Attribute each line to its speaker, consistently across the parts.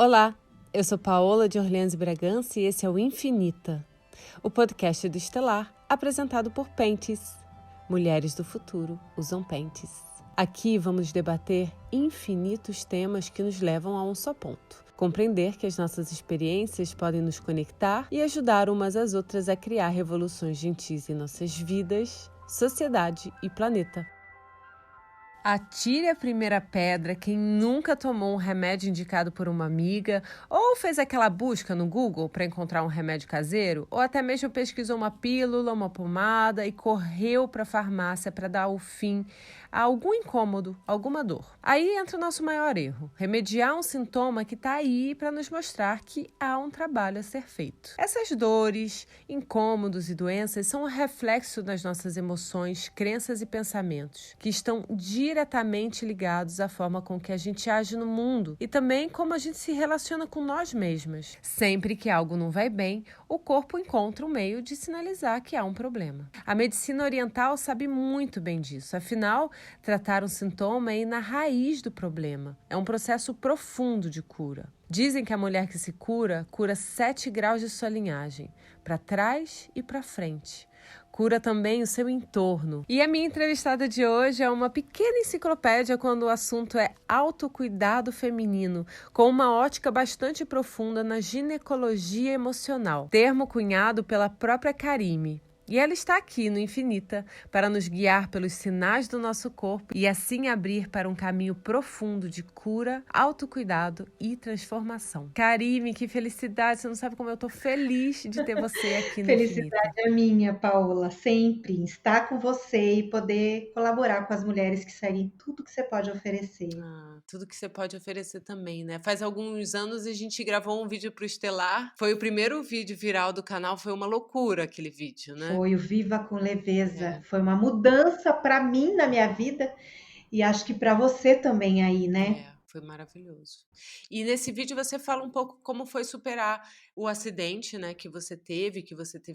Speaker 1: Olá, eu sou Paola de Orleans e Bragança e esse é o Infinita, o podcast do Estelar, apresentado por Pentes. Mulheres do futuro usam pentes. Aqui vamos debater infinitos temas que nos levam a um só ponto. Compreender que as nossas experiências podem nos conectar e ajudar umas às outras a criar revoluções gentis em nossas vidas, sociedade e planeta. Atire a primeira pedra quem nunca tomou um remédio indicado por uma amiga ou fez aquela busca no Google para encontrar um remédio caseiro ou até mesmo pesquisou uma pílula, uma pomada e correu para a farmácia para dar o fim a algum incômodo, alguma dor. Aí entra o nosso maior erro, remediar um sintoma que está aí para nos mostrar que há um trabalho a ser feito. Essas dores, incômodos e doenças são um reflexo das nossas emoções, crenças e pensamentos, que estão diretamente ligados à forma com que a gente age no mundo e também como a gente se relaciona com nós mesmas. Sempre que algo não vai bem, o corpo encontra um meio de sinalizar que há um problema. A medicina oriental sabe muito bem disso, afinal, tratar um sintoma é ir na raiz do problema. É um processo profundo de cura. Dizem que a mulher que se cura 7 graus de sua linhagem, para trás e para frente. Cura também o seu entorno. E a minha entrevistada de hoje é uma pequena enciclopédia quando o assunto é autocuidado feminino, com uma ótica bastante profunda na ginecologia emocional, termo cunhado pela própria Karime. E ela está aqui no Infinita para nos guiar pelos sinais do nosso corpo e assim abrir para um caminho profundo de cura, autocuidado e transformação. Karime, que felicidade! Você não sabe como eu estou feliz de ter você aqui no Infinita.
Speaker 2: Felicidade é minha, Paola, sempre estar com você e poder colaborar com as mulheres que seguem tudo que você pode oferecer.
Speaker 1: Tudo que você pode oferecer também, né? Faz alguns anos a gente gravou um vídeo pro Estelar. Foi o primeiro vídeo viral do canal, foi uma loucura aquele vídeo, né?
Speaker 2: Foi o Viva com Leveza, foi uma mudança para mim na minha vida e acho que para você também aí, né?
Speaker 1: Foi maravilhoso. E nesse vídeo você fala um pouco como foi superar o acidente, né, que você teve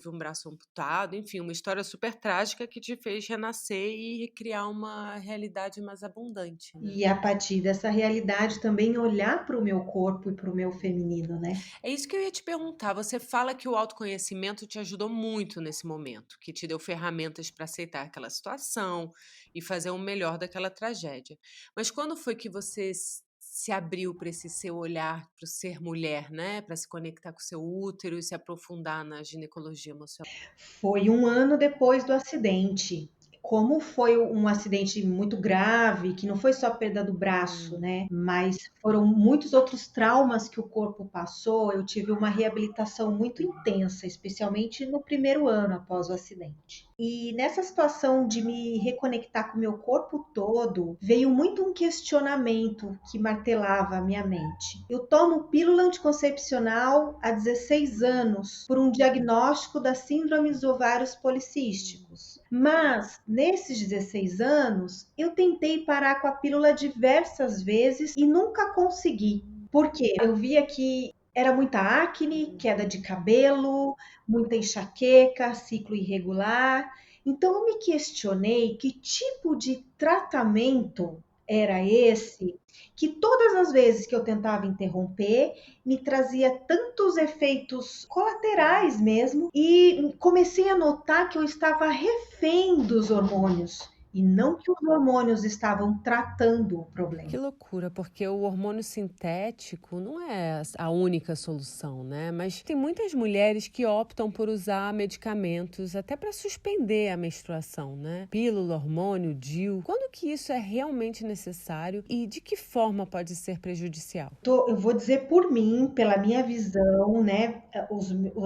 Speaker 1: um braço amputado, enfim, uma história super trágica que te fez renascer e criar uma realidade mais abundante, né?
Speaker 2: E a partir dessa realidade também olhar para o meu corpo e para o meu feminino, né?
Speaker 1: É isso que eu ia te perguntar. Você fala que o autoconhecimento te ajudou muito nesse momento, que te deu ferramentas para aceitar aquela situação e fazer o melhor daquela tragédia. Mas quando foi que você se abriu para esse seu olhar, para o ser mulher, né? Para se conectar com o seu útero e se aprofundar na ginecologia emocional?
Speaker 2: Foi um ano depois do acidente. Como foi um acidente muito grave, que não foi só a perda do braço, né? Mas foram muitos outros traumas que o corpo passou. Eu tive uma reabilitação muito intensa, especialmente no primeiro ano após o acidente. E nessa situação de me reconectar com o meu corpo todo, veio muito um questionamento que martelava a minha mente. Eu tomo pílula anticoncepcional há 16 anos por um diagnóstico da síndrome dos ovários policísticos. Mas nesses 16 anos, eu tentei parar com a pílula diversas vezes e nunca consegui. Porque eu via que era muita acne, queda de cabelo, muita enxaqueca, ciclo irregular. Então eu me questionei que tipo de tratamento era esse que todas as vezes que eu tentava interromper, me trazia tantos efeitos colaterais mesmo, e comecei a notar que eu estava refém dos hormônios. E não que os hormônios estavam tratando o problema.
Speaker 1: Que loucura, porque o hormônio sintético não é a única solução, né? Mas tem muitas mulheres que optam por usar medicamentos até para suspender a menstruação, né? Pílula, hormônio, DIU. Quando que isso é realmente necessário e de que forma pode ser prejudicial?
Speaker 2: Eu vou dizer por mim, pela minha visão, né?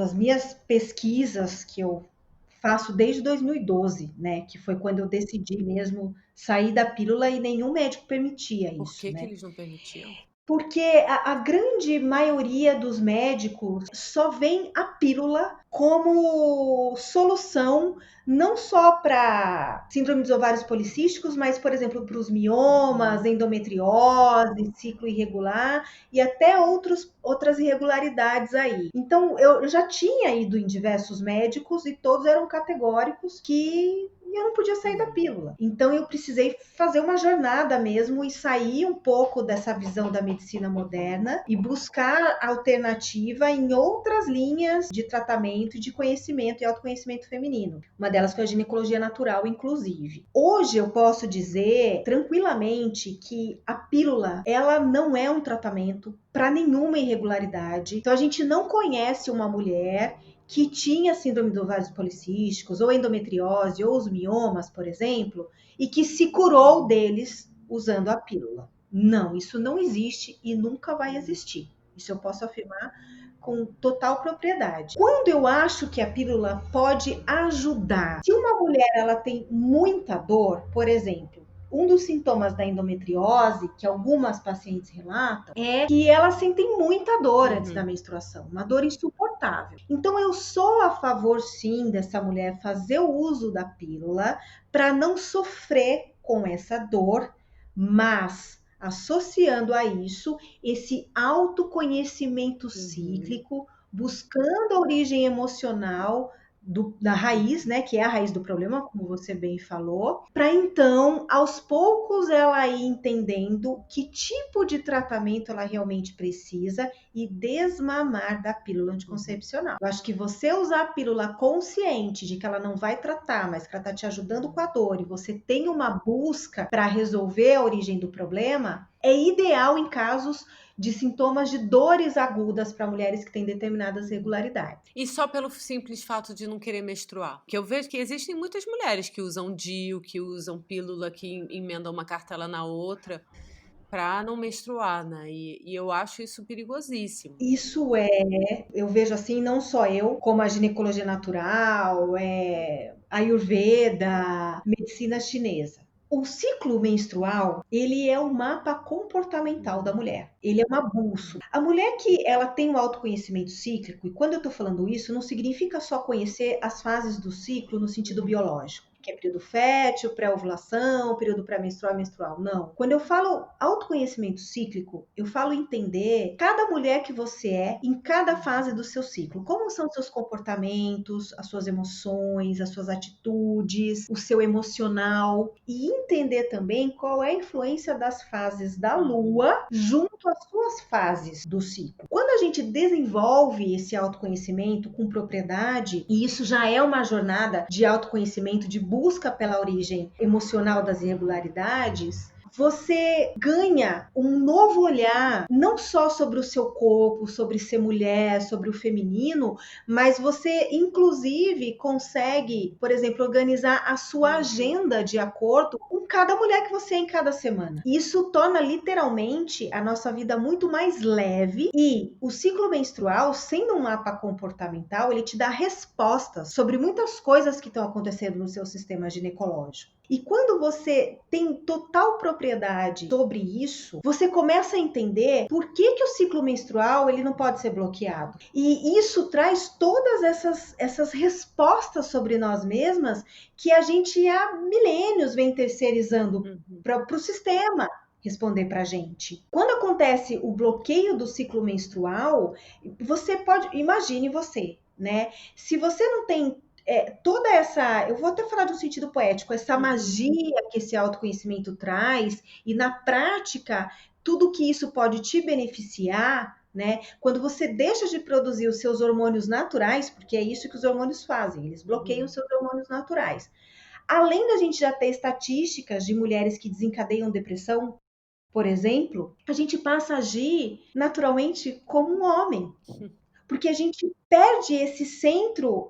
Speaker 2: As minhas pesquisas que eu faço desde 2012, né? Que foi quando eu decidi mesmo sair da pílula e nenhum médico permitia
Speaker 1: Por
Speaker 2: isso,
Speaker 1: que
Speaker 2: né?
Speaker 1: eles não permitiam?
Speaker 2: Porque a grande maioria dos médicos só vê a pílula como solução não só para síndrome dos ovários policísticos, mas, por exemplo, para os miomas, endometriose, ciclo irregular e até outras irregularidades aí. Então, eu já tinha ido em diversos médicos e todos eram categóricos que e eu não podia sair da pílula. Então eu precisei fazer uma jornada mesmo e sair um pouco dessa visão da medicina moderna e buscar alternativa em outras linhas de tratamento e de conhecimento e autoconhecimento feminino. Uma delas foi a ginecologia natural, inclusive. Hoje eu posso dizer tranquilamente que a pílula, ela não é um tratamento para nenhuma irregularidade. Então a gente não conhece uma mulher que tinha síndrome dos ovários policísticos, ou endometriose, ou os miomas, por exemplo, e que se curou deles usando a pílula. Não, isso não existe e nunca vai existir. Isso eu posso afirmar com total propriedade. Quando eu acho que a pílula pode ajudar, se uma mulher ela tem muita dor, por exemplo, um dos sintomas da endometriose, que algumas pacientes relatam, é que elas sentem muita dor antes da menstruação, uma dor insuportável. Então, eu sou a favor, sim, dessa mulher fazer o uso da pílula para não sofrer com essa dor, mas associando a isso esse autoconhecimento cíclico, buscando a origem emocional da raiz, né, que é a raiz do problema, como você bem falou, para então, aos poucos, ela ir entendendo que tipo de tratamento ela realmente precisa e desmamar da pílula anticoncepcional. Eu acho que você usar a pílula consciente de que ela não vai tratar, mas que ela está te ajudando com a dor e você tem uma busca para resolver a origem do problema, é ideal em casos de sintomas de dores agudas para mulheres que têm determinadas regularidades.
Speaker 1: E só pelo simples fato de não querer menstruar. Porque eu vejo que existem muitas mulheres que usam DIU, que usam pílula, que emendam uma cartela na outra para não menstruar, né? E eu acho isso perigosíssimo.
Speaker 2: Isso eu vejo assim, não só eu, como a ginecologia natural, Ayurveda, medicina chinesa. O ciclo menstrual, ele é um mapa comportamental da mulher. Ele é uma bússola. A mulher que ela tem um autoconhecimento cíclico, e quando eu estou falando isso, não significa só conhecer as fases do ciclo no sentido biológico, que é período fértil, pré-ovulação, período pré-menstrual e menstrual. Não. Quando eu falo autoconhecimento cíclico, eu falo entender cada mulher que você é em cada fase do seu ciclo. Como são seus comportamentos, as suas emoções, as suas atitudes, o seu emocional. E entender também qual é a influência das fases da lua junto às suas fases do ciclo. Quando a gente desenvolve esse autoconhecimento com propriedade, e isso já é uma jornada de autoconhecimento, de busca pela origem emocional das irregularidades, você ganha um novo olhar, não só sobre o seu corpo, sobre ser mulher, sobre o feminino, mas você, inclusive, consegue, por exemplo, organizar a sua agenda de acordo com cada mulher que você é em cada semana. Isso torna, literalmente, a nossa vida muito mais leve e o ciclo menstrual, sendo um mapa comportamental, ele te dá respostas sobre muitas coisas que estão acontecendo no seu sistema ginecológico. E quando você tem total propriedade sobre isso, você começa a entender por que o ciclo menstrual ele não pode ser bloqueado. E isso traz todas essas respostas sobre nós mesmas que a gente há milênios vem terceirizando para o sistema responder para a gente. Quando acontece o bloqueio do ciclo menstrual, você pode, imagine você, né? Se você não tem toda essa, eu vou até falar de um sentido poético, essa magia que esse autoconhecimento traz, e na prática, tudo que isso pode te beneficiar, né? Quando você deixa de produzir os seus hormônios naturais, porque é isso que os hormônios fazem, eles bloqueiam os seus hormônios naturais. Além da gente já ter estatísticas de mulheres que desencadeiam depressão, por exemplo, a gente passa a agir naturalmente como um homem. Porque a gente perde esse centro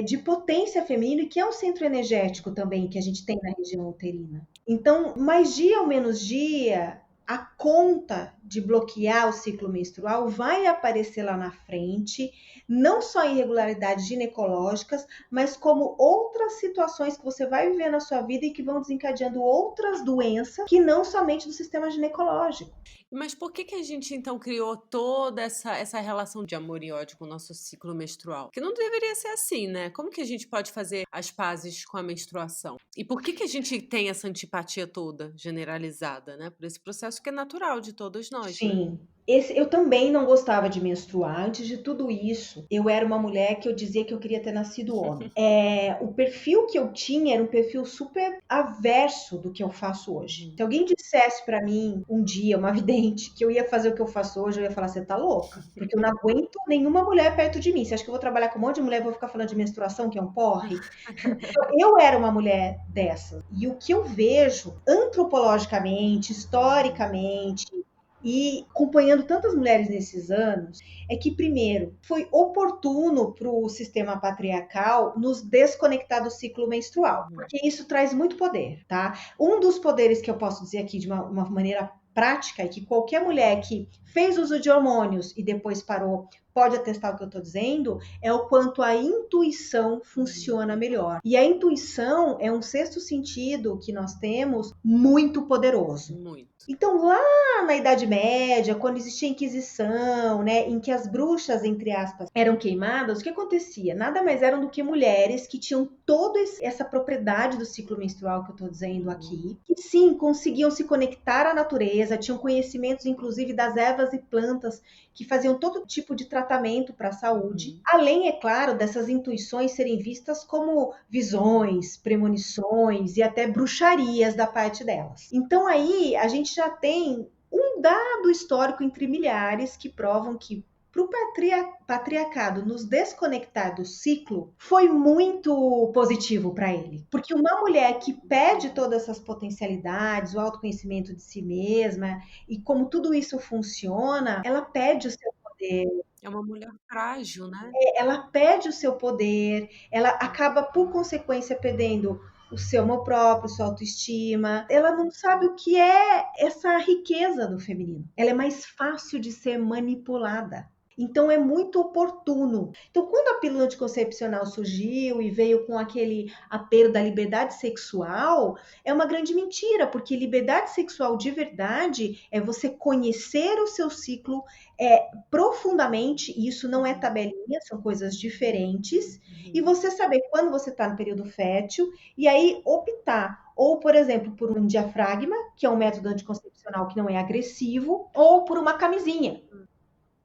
Speaker 2: de potência feminina, que é um centro energético também, que a gente tem na região uterina. Então, mais dia ou menos dia, a conta de bloquear o ciclo menstrual vai aparecer lá na frente, não só irregularidades ginecológicas, mas como outras situações que você vai viver na sua vida e que vão desencadeando outras doenças que não somente do sistema ginecológico.
Speaker 1: Mas por que a gente então criou toda essa relação de amor e ódio com o nosso ciclo menstrual? Que não deveria ser assim, né? Como que a gente pode fazer as pazes com a menstruação? E por que a gente tem essa antipatia toda generalizada, né? Por esse processo que é natural de todos nós, né?
Speaker 2: Sim. Eu também não gostava de menstruar. Antes de tudo isso, eu era uma mulher que eu dizia que eu queria ter nascido homem. O perfil que eu tinha era um perfil super averso do que eu faço hoje. Se alguém dissesse pra mim um dia, uma vidente, que eu ia fazer o que eu faço hoje, eu ia falar, você tá louca? Porque eu não aguento nenhuma mulher perto de mim. Você acha que eu vou trabalhar com um monte de mulher e vou ficar falando de menstruação, que é um porre? Eu era uma mulher dessas. E o que eu vejo antropologicamente, historicamente, e acompanhando tantas mulheres nesses anos, é que, primeiro, foi oportuno para o sistema patriarcal nos desconectar do ciclo menstrual, porque isso traz muito poder, tá? Um dos poderes que eu posso dizer aqui de uma maneira prática, e que qualquer mulher que fez uso de hormônios e depois parou pode atestar o que eu estou dizendo, é o quanto a intuição funciona melhor. E a intuição é um sexto sentido que nós temos muito poderoso.
Speaker 1: Muito.
Speaker 2: Então, lá na Idade Média, quando existia a Inquisição, né, em que as bruxas, entre aspas, eram queimadas, o que acontecia? Nada mais eram do que mulheres que tinham toda essa propriedade do ciclo menstrual que eu estou dizendo aqui, que sim, conseguiam se conectar à natureza, tinham conhecimentos, inclusive, das ervas e plantas que faziam todo tipo de tratamento para a saúde, além, é claro, dessas intuições serem vistas como visões, premonições e até bruxarias da parte delas. Então aí a gente já tem um dado histórico entre milhares que provam que para o patriarcado nos desconectar do ciclo foi muito positivo para ele. Porque uma mulher que perde todas essas potencialidades, o autoconhecimento de si mesma e como tudo isso funciona, ela perde o seu poder.
Speaker 1: É uma mulher frágil, né?
Speaker 2: Ela perde o seu poder, ela acaba, por consequência, perdendo o seu amor próprio, sua autoestima. Ela não sabe o que é essa riqueza do feminino. Ela é mais fácil de ser manipulada. Então é muito oportuno. Então, quando a pílula anticoncepcional surgiu e veio com aquele apelo da liberdade sexual, é uma grande mentira, porque liberdade sexual de verdade é você conhecer o seu ciclo profundamente, e isso não é tabelinha, são coisas diferentes, e você saber quando você está no período fértil, e aí optar ou, por exemplo, por um diafragma, que é um método anticoncepcional que não é agressivo, ou por uma camisinha.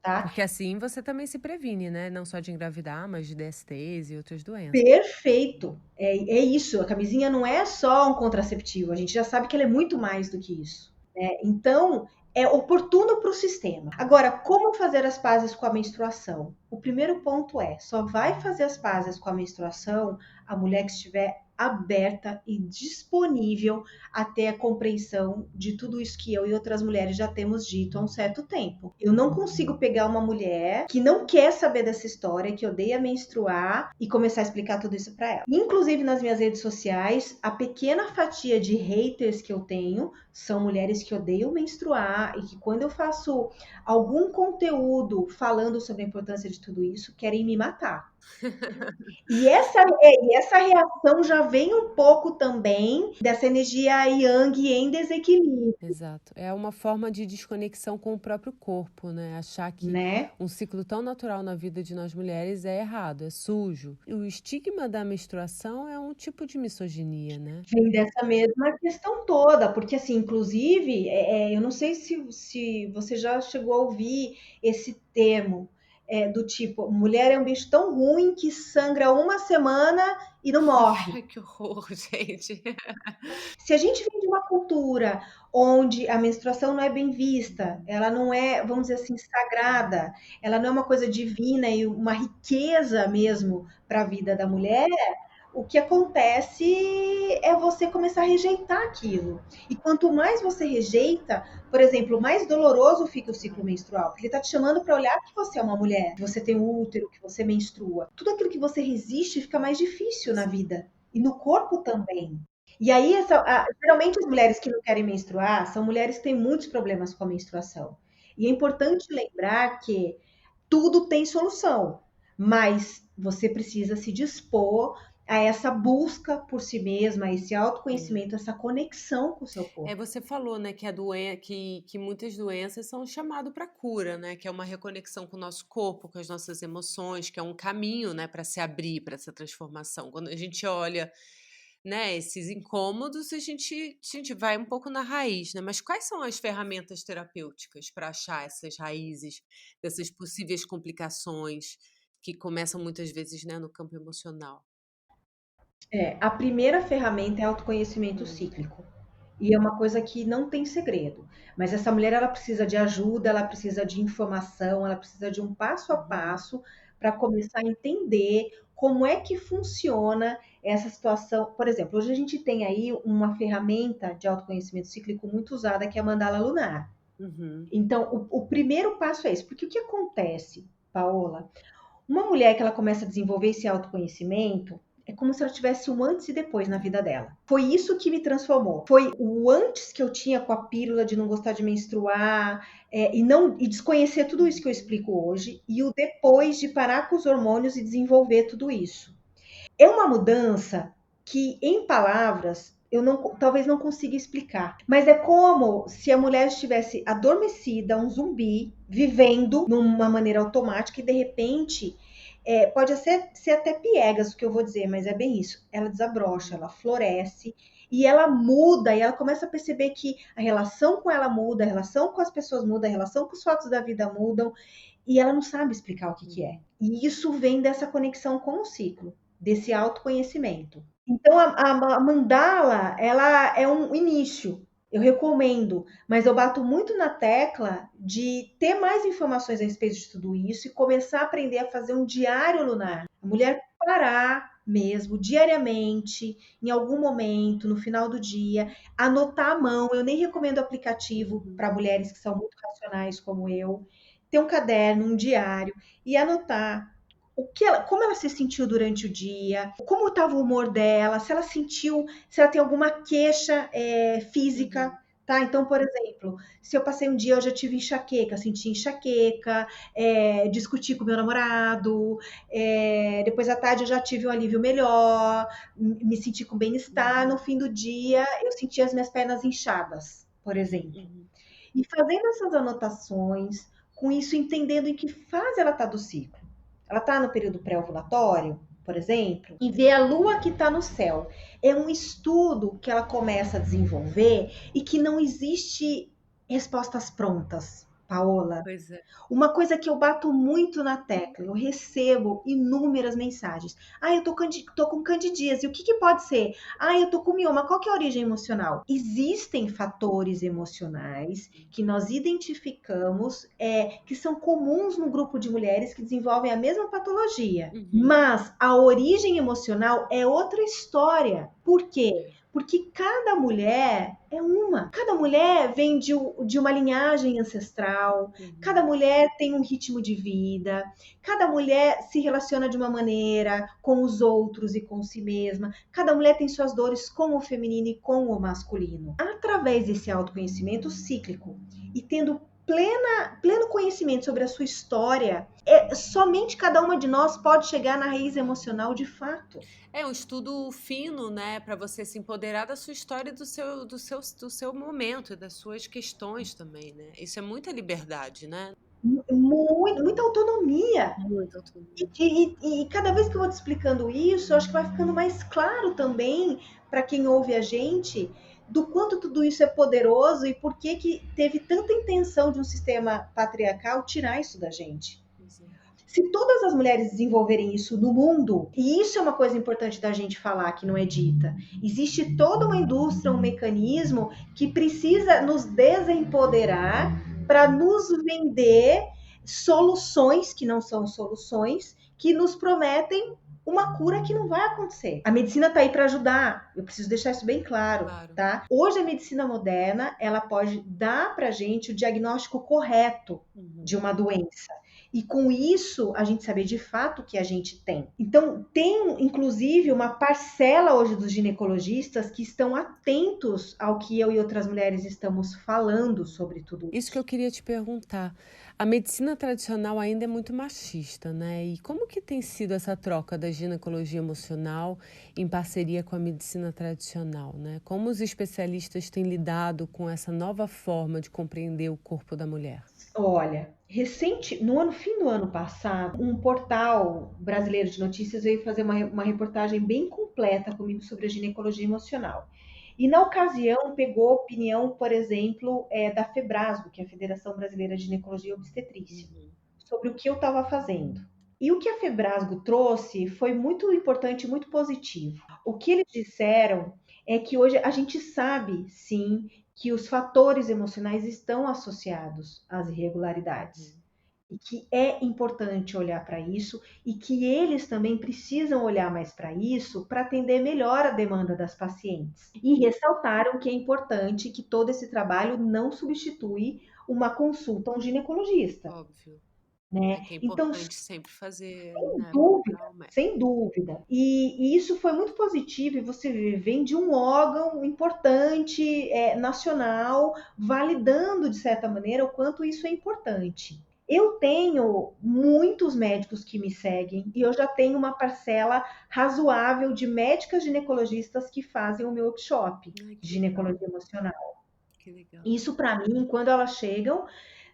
Speaker 2: Tá?
Speaker 1: Porque assim você também se previne, né? Não só de engravidar, mas de DSTs e outras doenças.
Speaker 2: Perfeito. É isso. A camisinha não é só um contraceptivo. A gente já sabe que ela é muito mais do que isso. Né? Então, é oportuno para o sistema. Agora, como fazer as pazes com a menstruação? O primeiro ponto é: só vai fazer as pazes com a menstruação a mulher que estiver aberta e disponível a ter a compreensão de tudo isso que eu e outras mulheres já temos dito há um certo tempo. Eu não consigo pegar uma mulher que não quer saber dessa história, que odeia menstruar e começar a explicar tudo isso para ela. Inclusive nas minhas redes sociais, a pequena fatia de haters que eu tenho são mulheres que odeiam menstruar e que quando eu faço algum conteúdo falando sobre a importância de tudo isso, querem me matar. E essa reação já vem um pouco também dessa energia yang em desequilíbrio,
Speaker 1: Exato. É uma forma de desconexão com o próprio corpo, né? Achar que
Speaker 2: né?
Speaker 1: um ciclo tão natural na vida de nós mulheres é errado, é sujo. E o estigma da menstruação é um tipo de misoginia, né?
Speaker 2: Vem dessa mesma questão toda, porque assim, inclusive, eu não sei se você já chegou a ouvir esse termo, do tipo, mulher é um bicho tão ruim que sangra uma semana e não morre.
Speaker 1: Ai, que horror, gente.
Speaker 2: Se a gente vem de uma cultura onde a menstruação não é bem vista, ela não é, vamos dizer assim, sagrada, ela não é uma coisa divina e uma riqueza mesmo para a vida da mulher, o que acontece é você começar a rejeitar aquilo. E quanto mais você rejeita, por exemplo, mais doloroso fica o ciclo menstrual, porque ele está te chamando para olhar que você é uma mulher, que você tem um útero, que você menstrua. Tudo aquilo que você resiste fica mais difícil na vida. E no corpo também. E aí, geralmente as mulheres que não querem menstruar são mulheres que têm muitos problemas com a menstruação. E é importante lembrar que tudo tem solução, mas você precisa se dispor a essa busca por si mesma, a esse autoconhecimento, essa conexão com o seu corpo.
Speaker 1: Você falou, né, que que muitas doenças são um chamado para cura, né? Que é uma reconexão com o nosso corpo, com as nossas emoções, que é um caminho, né, para se abrir para essa transformação. Quando a gente olha né, esses incômodos, a gente vai um pouco na raiz, né? Mas quais são as ferramentas terapêuticas para achar essas raízes dessas possíveis complicações que começam muitas vezes, né, no campo emocional?
Speaker 2: A primeira ferramenta é autoconhecimento
Speaker 1: Hum,
Speaker 2: cíclico. E é uma coisa que não tem segredo. Mas essa mulher, ela precisa de ajuda, ela precisa de informação, ela precisa de um passo a
Speaker 1: uhum,
Speaker 2: passo para começar a entender como é que funciona essa situação. Por exemplo, hoje a gente tem aí uma ferramenta de autoconhecimento cíclico muito usada, que é a mandala lunar.
Speaker 1: uhum,
Speaker 2: Então, o primeiro passo é esse. Porque o que acontece, Paola? Uma mulher que ela começa a desenvolver esse autoconhecimento, é como se ela tivesse um antes e depois na vida dela. Foi isso que me transformou. Foi o antes que eu tinha com a pílula de não gostar de menstruar, e desconhecer tudo isso que eu explico hoje, e o depois de parar com os hormônios e desenvolver tudo isso. É uma mudança que, em palavras, eu não, talvez não consiga explicar. Mas é como se a mulher estivesse adormecida, um zumbi, vivendo numa maneira automática e de repente. Pode ser até piegas o que eu vou dizer, mas é bem isso. Ela desabrocha,
Speaker 1: uhum,
Speaker 2: ela floresce e ela muda, e ela começa a perceber que a relação com ela muda, a relação com as pessoas muda, a relação com os fatos da vida mudam, e ela não sabe explicar o que, que é.
Speaker 1: uhum.
Speaker 2: E isso vem dessa conexão com o ciclo, desse autoconhecimento. Então, a mandala, ela é um início. Eu recomendo, mas eu bato muito na tecla de ter mais informações a respeito de tudo isso e começar a aprender a fazer um diário lunar. A mulher parar mesmo, diariamente, em algum momento, no final do dia, anotar à mão. Eu nem recomendo aplicativo
Speaker 1: Uhum.
Speaker 2: para mulheres que são muito racionais como eu. Ter um caderno, um diário e anotar como ela se sentiu durante o dia, como estava o humor dela, se ela sentiu, se ela tem alguma queixa física,
Speaker 1: Uhum.
Speaker 2: tá? Então, por exemplo, se eu passei um dia, eu já tive enxaqueca, senti enxaqueca, discuti com meu namorado, depois à tarde eu já tive um alívio melhor, me senti com bem-estar, no
Speaker 1: Uhum.
Speaker 2: fim do dia eu senti as minhas pernas inchadas, por exemplo.
Speaker 1: Uhum.
Speaker 2: E fazendo essas anotações, com isso entendendo em que fase ela está do ciclo. Ela está no período pré-ovulatório, por exemplo, e ver a lua que está no céu. É um estudo que ela começa a desenvolver e que não existe respostas prontas, Paola.
Speaker 1: Pois é.
Speaker 2: Uma coisa que eu bato muito na tecla, eu recebo inúmeras mensagens. Ah, tô com candidíase, o que, que pode ser? Ah, eu tô com mioma, qual que é a origem emocional? Existem fatores emocionais que nós identificamos que são comuns no grupo de mulheres que desenvolvem a mesma patologia.
Speaker 1: Uhum.
Speaker 2: Mas a origem emocional é outra história. Por quê? Porque cada mulher é uma. Cada mulher vem de uma linhagem ancestral, cada
Speaker 1: Uhum.
Speaker 2: mulher tem um ritmo de vida, cada mulher se relaciona de uma maneira com os outros e com si mesma, cada mulher tem suas dores com o feminino e com o masculino. Através desse autoconhecimento cíclico e tendo pleno conhecimento sobre a sua história, somente cada uma de nós pode chegar na raiz emocional de fato.
Speaker 1: É um estudo fino, né, para você se empoderar da sua história, e do seu momento e das suas questões também, né? Isso é muita liberdade, né?
Speaker 2: Muita autonomia.
Speaker 1: Muita autonomia.
Speaker 2: E cada vez que eu vou te explicando isso, eu acho que vai ficando mais claro também para quem ouve a gente do quanto tudo isso é poderoso e por que que teve tanta intenção de um sistema patriarcal tirar isso da gente.
Speaker 1: Pois é.
Speaker 2: Se todas as mulheres desenvolverem isso no mundo, e isso é uma coisa importante da gente falar que não é dita, existe toda uma indústria, um mecanismo que precisa nos desempoderar para nos vender soluções que não são soluções, que nos prometem uma cura que não vai acontecer. A medicina está aí para ajudar. Eu preciso deixar isso bem claro,
Speaker 1: Claro.
Speaker 2: tá? Hoje a medicina moderna, ela pode dar para gente o diagnóstico correto
Speaker 1: Uhum.
Speaker 2: de uma doença. E com isso, a gente saber de fato o que a gente tem. Então, tem inclusive uma parcela hoje dos ginecologistas que estão atentos ao que eu e outras mulheres estamos falando sobre tudo
Speaker 1: Isso que eu
Speaker 2: isso.
Speaker 1: queria te perguntar. A medicina tradicional ainda é muito machista, né? E como que tem sido essa troca da ginecologia emocional em parceria com a medicina tradicional, né? Como os especialistas têm lidado com essa nova forma de compreender o corpo da mulher?
Speaker 2: Olha, fim do ano passado, um portal brasileiro de notícias veio fazer uma reportagem bem completa comigo sobre a ginecologia emocional. E na ocasião pegou a opinião, por exemplo, da FEBRASGO, que é a Federação Brasileira de Ginecologia e Obstetrícia, sobre o que eu estava fazendo. E o que a FEBRASGO trouxe foi muito importante e muito positivo. O que eles disseram é que hoje a gente sabe, sim, que os fatores emocionais estão associados às irregularidades. E que é importante olhar para isso e que eles também precisam olhar mais para isso para atender melhor a demanda das pacientes. E ressaltaram que é importante que todo esse trabalho não substitui uma consulta a um ginecologista.
Speaker 1: Óbvio. É
Speaker 2: Né?
Speaker 1: que é
Speaker 2: Então,
Speaker 1: importante sempre fazer,
Speaker 2: sem
Speaker 1: né,
Speaker 2: dúvida,
Speaker 1: procurar o médico.
Speaker 2: sem dúvida. E isso foi muito positivo, e você vem de um órgão importante, nacional, validando, de certa maneira, o quanto isso é importante. Eu tenho muitos médicos que me seguem e eu já tenho uma parcela razoável de médicas ginecologistas que fazem o meu workshop
Speaker 1: Ai,
Speaker 2: de
Speaker 1: que legal,
Speaker 2: ginecologia emocional.
Speaker 1: que legal.
Speaker 2: Isso para mim, quando elas chegam,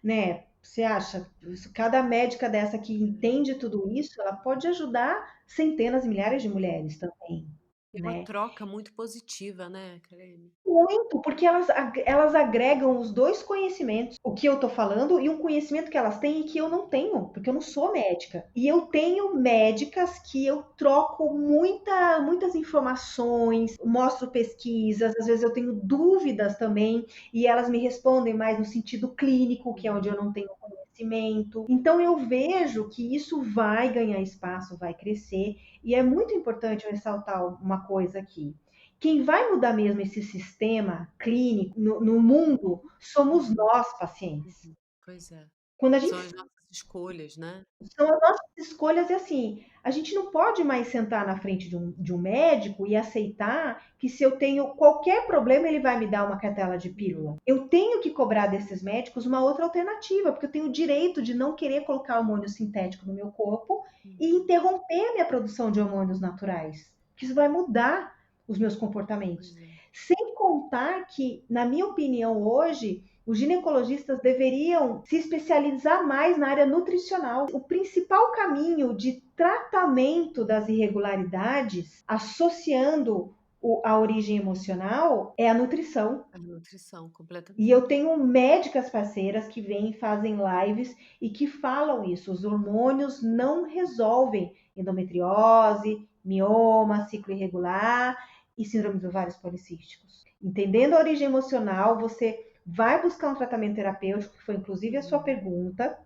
Speaker 2: né? Você acha, cada médica dessa que entende tudo isso, ela pode ajudar centenas e milhares de mulheres também,
Speaker 1: É uma
Speaker 2: né?
Speaker 1: troca muito positiva, né, Karine?
Speaker 2: Muito, porque elas agregam os dois conhecimentos, o que eu tô falando e um conhecimento que elas têm e que eu não tenho, porque eu não sou médica. E eu tenho médicas que eu troco muitas informações, mostro pesquisas, às vezes eu tenho dúvidas também, e elas me respondem mais no sentido clínico, que é onde eu não tenho conhecimento. Então eu vejo que isso vai ganhar espaço, vai crescer, e é muito importante eu ressaltar uma coisa aqui. Quem vai mudar mesmo esse sistema clínico no mundo somos nós, pacientes.
Speaker 1: Pois é.
Speaker 2: Quando a
Speaker 1: São
Speaker 2: gente
Speaker 1: as nossas escolhas, né?
Speaker 2: são as nossas escolhas e assim, a gente não pode mais sentar na frente de um médico e aceitar que se eu tenho qualquer problema ele vai me dar uma cartela de pílula. Eu tenho que cobrar desses médicos uma outra alternativa, porque eu tenho o direito de não querer colocar hormônio sintético no meu corpo e interromper a minha produção de hormônios naturais. Que isso vai mudar os meus comportamentos.
Speaker 1: Pois é.
Speaker 2: Sem contar que, na minha opinião, hoje, os ginecologistas deveriam se especializar mais na área nutricional. O principal caminho de tratamento das irregularidades, associando a origem emocional, é a nutrição.
Speaker 1: A nutrição,
Speaker 2: E eu
Speaker 1: completamente.
Speaker 2: tenho médicas parceiras que vêm e fazem lives e que falam isso. Os hormônios não resolvem endometriose, mioma, ciclo irregular e síndrome dos ovários policísticos. Entendendo a origem emocional, você vai buscar um tratamento terapêutico, que foi inclusive a sua pergunta.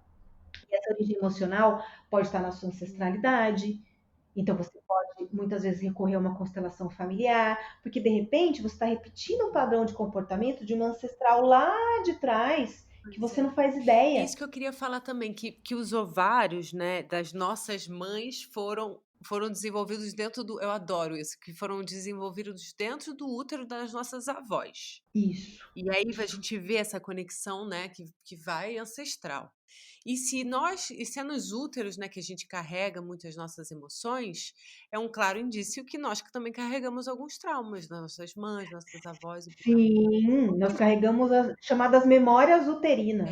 Speaker 2: E essa origem emocional pode estar na sua ancestralidade. Então você pode muitas vezes recorrer a uma constelação familiar, porque de repente você está repetindo um padrão de comportamento de uma ancestral lá de trás que
Speaker 1: Pois
Speaker 2: você não
Speaker 1: é.
Speaker 2: faz
Speaker 1: E
Speaker 2: ideia.
Speaker 1: isso que eu queria falar também, que os ovários, né, das nossas mães foram desenvolvidos dentro do. Eu adoro isso, que foram desenvolvidos dentro do útero das nossas avós.
Speaker 2: Isso.
Speaker 1: E aí a gente vê essa conexão, né, que vai ancestral. E se é nos úteros, né, que a gente carrega muitas nossas emoções, é um claro indício que nós que também carregamos alguns traumas das nossas mães, nossas avós e por aí.
Speaker 2: Sim,
Speaker 1: Como
Speaker 2: nós
Speaker 1: que
Speaker 2: carregamos as chamadas memórias uterinas.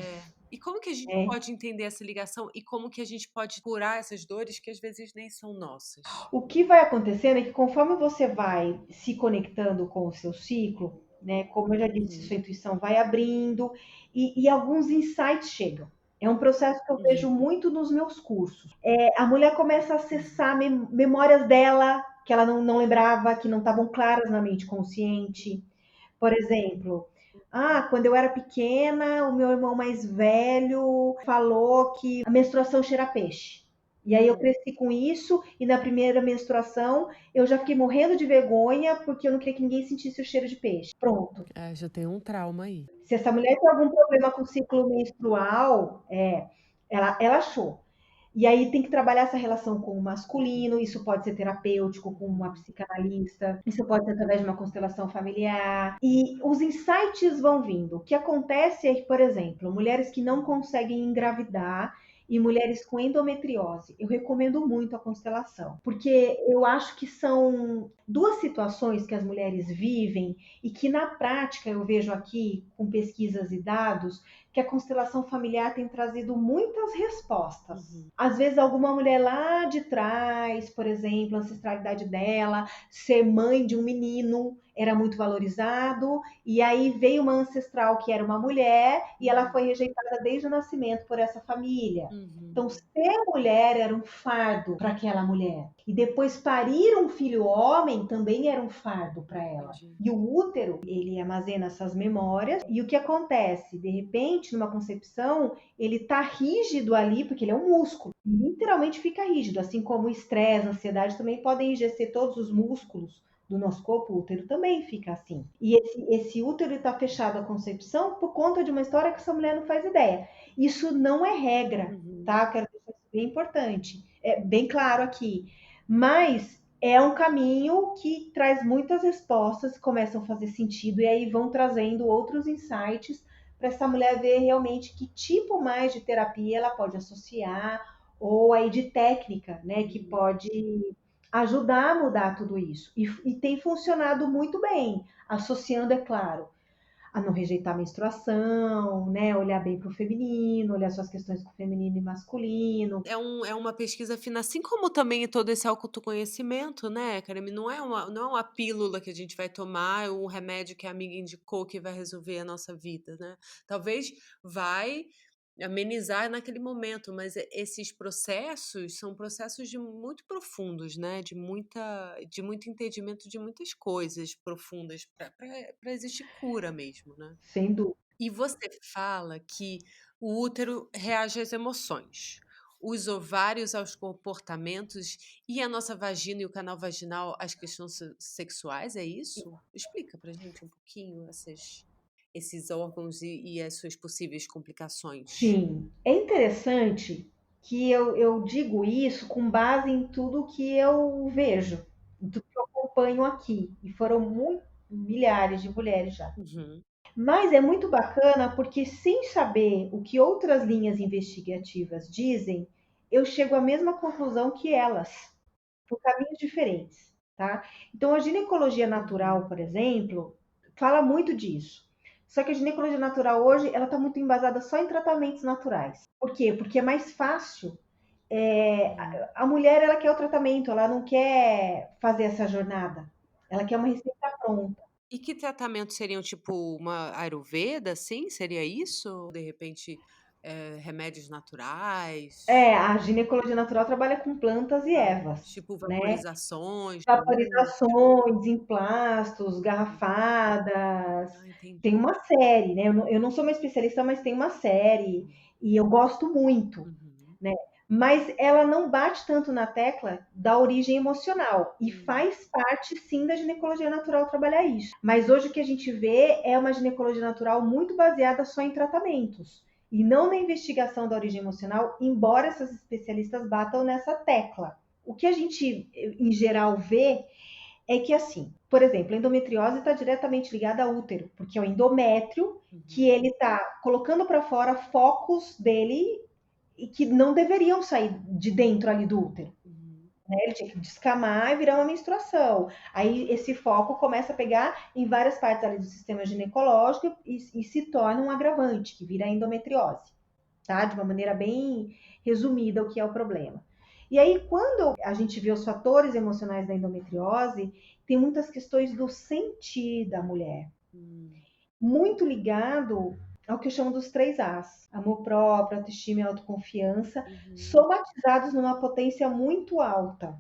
Speaker 1: e como que a gente
Speaker 2: Né?
Speaker 1: pode entender essa ligação e como que a gente pode curar essas dores que às vezes nem são nossas?
Speaker 2: O que vai acontecendo é que conforme você vai se conectando com o seu ciclo, né, como eu já disse,
Speaker 1: Uhum,
Speaker 2: sua intuição vai abrindo e alguns insights chegam. É um processo que eu vejo
Speaker 1: uhum,
Speaker 2: muito nos meus cursos. A mulher começa a acessar memórias dela que ela não lembrava, que não estavam claras na mente consciente. Por exemplo, quando eu era pequena, o meu irmão mais velho falou que a menstruação cheira a peixe. E aí eu
Speaker 1: uhum.
Speaker 2: cresci com isso, e na primeira menstruação eu já fiquei morrendo de vergonha porque eu não queria que ninguém sentisse o cheiro de peixe. Pronto.
Speaker 1: É, já tem um trauma aí.
Speaker 2: Se essa mulher tem algum problema com o ciclo menstrual, ela achou. E aí tem que trabalhar essa relação com o masculino, isso pode ser terapêutico com uma psicanalista, isso pode ser através de uma constelação familiar. E os insights vão vindo. O que acontece é que, por exemplo, mulheres que não conseguem engravidar e mulheres com endometriose, eu recomendo muito a constelação, porque eu acho que são duas situações que as mulheres vivem e que na prática eu vejo aqui com pesquisas e dados que a constelação familiar tem trazido muitas respostas. Às vezes, alguma mulher lá de trás, por exemplo, a ancestralidade dela, ser mãe de um menino era muito valorizado, e aí veio uma ancestral que era uma mulher e ela foi rejeitada desde o nascimento por essa família. Então, ser mulher era um fardo para aquela mulher. E depois parir um filho homem também era um fardo para ela. E o útero, ele armazena essas memórias. E o que acontece? De repente, numa concepção, ele tá rígido ali, porque ele é um músculo. Literalmente fica rígido. Assim como o estresse, a ansiedade também podem enrijecer todos os músculos do nosso corpo, o útero também fica assim. E esse útero está fechado à concepção por conta de uma história que essa mulher não faz ideia. Isso não é regra, tá? Quero deixar isso bem importante. É bem claro aqui. Mas é um caminho que traz muitas respostas, começam a fazer sentido, e aí vão trazendo outros insights para essa mulher ver realmente que tipo mais de terapia ela pode associar, ou aí de técnica, né, que pode ajudar a mudar tudo isso. E tem funcionado muito bem, associando, é claro, a não rejeitar a menstruação, né? Olhar bem para o feminino, olhar suas questões com o feminino e masculino.
Speaker 1: É uma pesquisa fina, assim como também todo esse autoconhecimento, né, Karime? Não é uma pílula que a gente vai tomar, um remédio que a amiga indicou que vai resolver a nossa vida, né? Talvez vai amenizar naquele momento, mas esses processos são processos muito profundos, né? De muito entendimento de muitas coisas profundas para existir cura mesmo, né?
Speaker 2: Sem dúvida.
Speaker 1: E você fala que o útero reage às emoções, os ovários aos comportamentos e a nossa vagina e o canal vaginal às questões sexuais, é isso? Explica pra gente um pouquinho esses órgãos e as suas possíveis complicações.
Speaker 2: Sim, é interessante que eu digo isso com base em tudo que eu vejo, em tudo que eu acompanho aqui. E foram milhares de mulheres já.
Speaker 1: Uhum.
Speaker 2: Mas é muito bacana porque, sem saber o que outras linhas investigativas dizem, eu chego à mesma conclusão que elas, por caminhos diferentes, tá? Então, a ginecologia natural, por exemplo, fala muito disso. Só que a ginecologia natural hoje, ela está muito embasada só em tratamentos naturais. Por quê? Porque é mais fácil. A mulher, ela quer o tratamento, ela não quer fazer essa jornada. Ela quer uma receita pronta.
Speaker 1: E que tratamentos seriam tipo uma Ayurveda, assim? Seria isso? De repente, remédios naturais?
Speaker 2: A ginecologia natural trabalha com plantas e ervas,
Speaker 1: Tipo
Speaker 2: né?
Speaker 1: vaporizações do útero?
Speaker 2: Vaporizações, emplastos, garrafadas, tem
Speaker 1: Entendi.
Speaker 2: uma série, né? Eu não sou uma especialista, mas tem uma série e eu gosto muito,
Speaker 1: Uhum.
Speaker 2: né? Mas ela não bate tanto na tecla da origem emocional e faz parte sim da ginecologia natural trabalhar isso. Mas hoje o que a gente vê é uma ginecologia natural muito baseada só em tratamentos e não na investigação da origem emocional, embora essas especialistas batam nessa tecla. O que a gente, em geral, vê é que, assim, por exemplo, a endometriose está diretamente ligada ao útero, porque é o endométrio que ele está colocando para fora focos dele e que não deveriam sair de dentro ali do útero. Né? Ele tinha que descamar e virar uma menstruação. Aí esse foco começa a pegar em várias partes ali do sistema ginecológico e se torna um agravante, que vira a endometriose, tá? De uma maneira bem resumida o que é o problema. E aí, quando a gente vê os fatores emocionais da endometriose, tem muitas questões do sentir da mulher. Muito ligado ao que eu chamo dos 3 As: amor próprio, autoestima e autoconfiança, somatizados numa potência muito alta.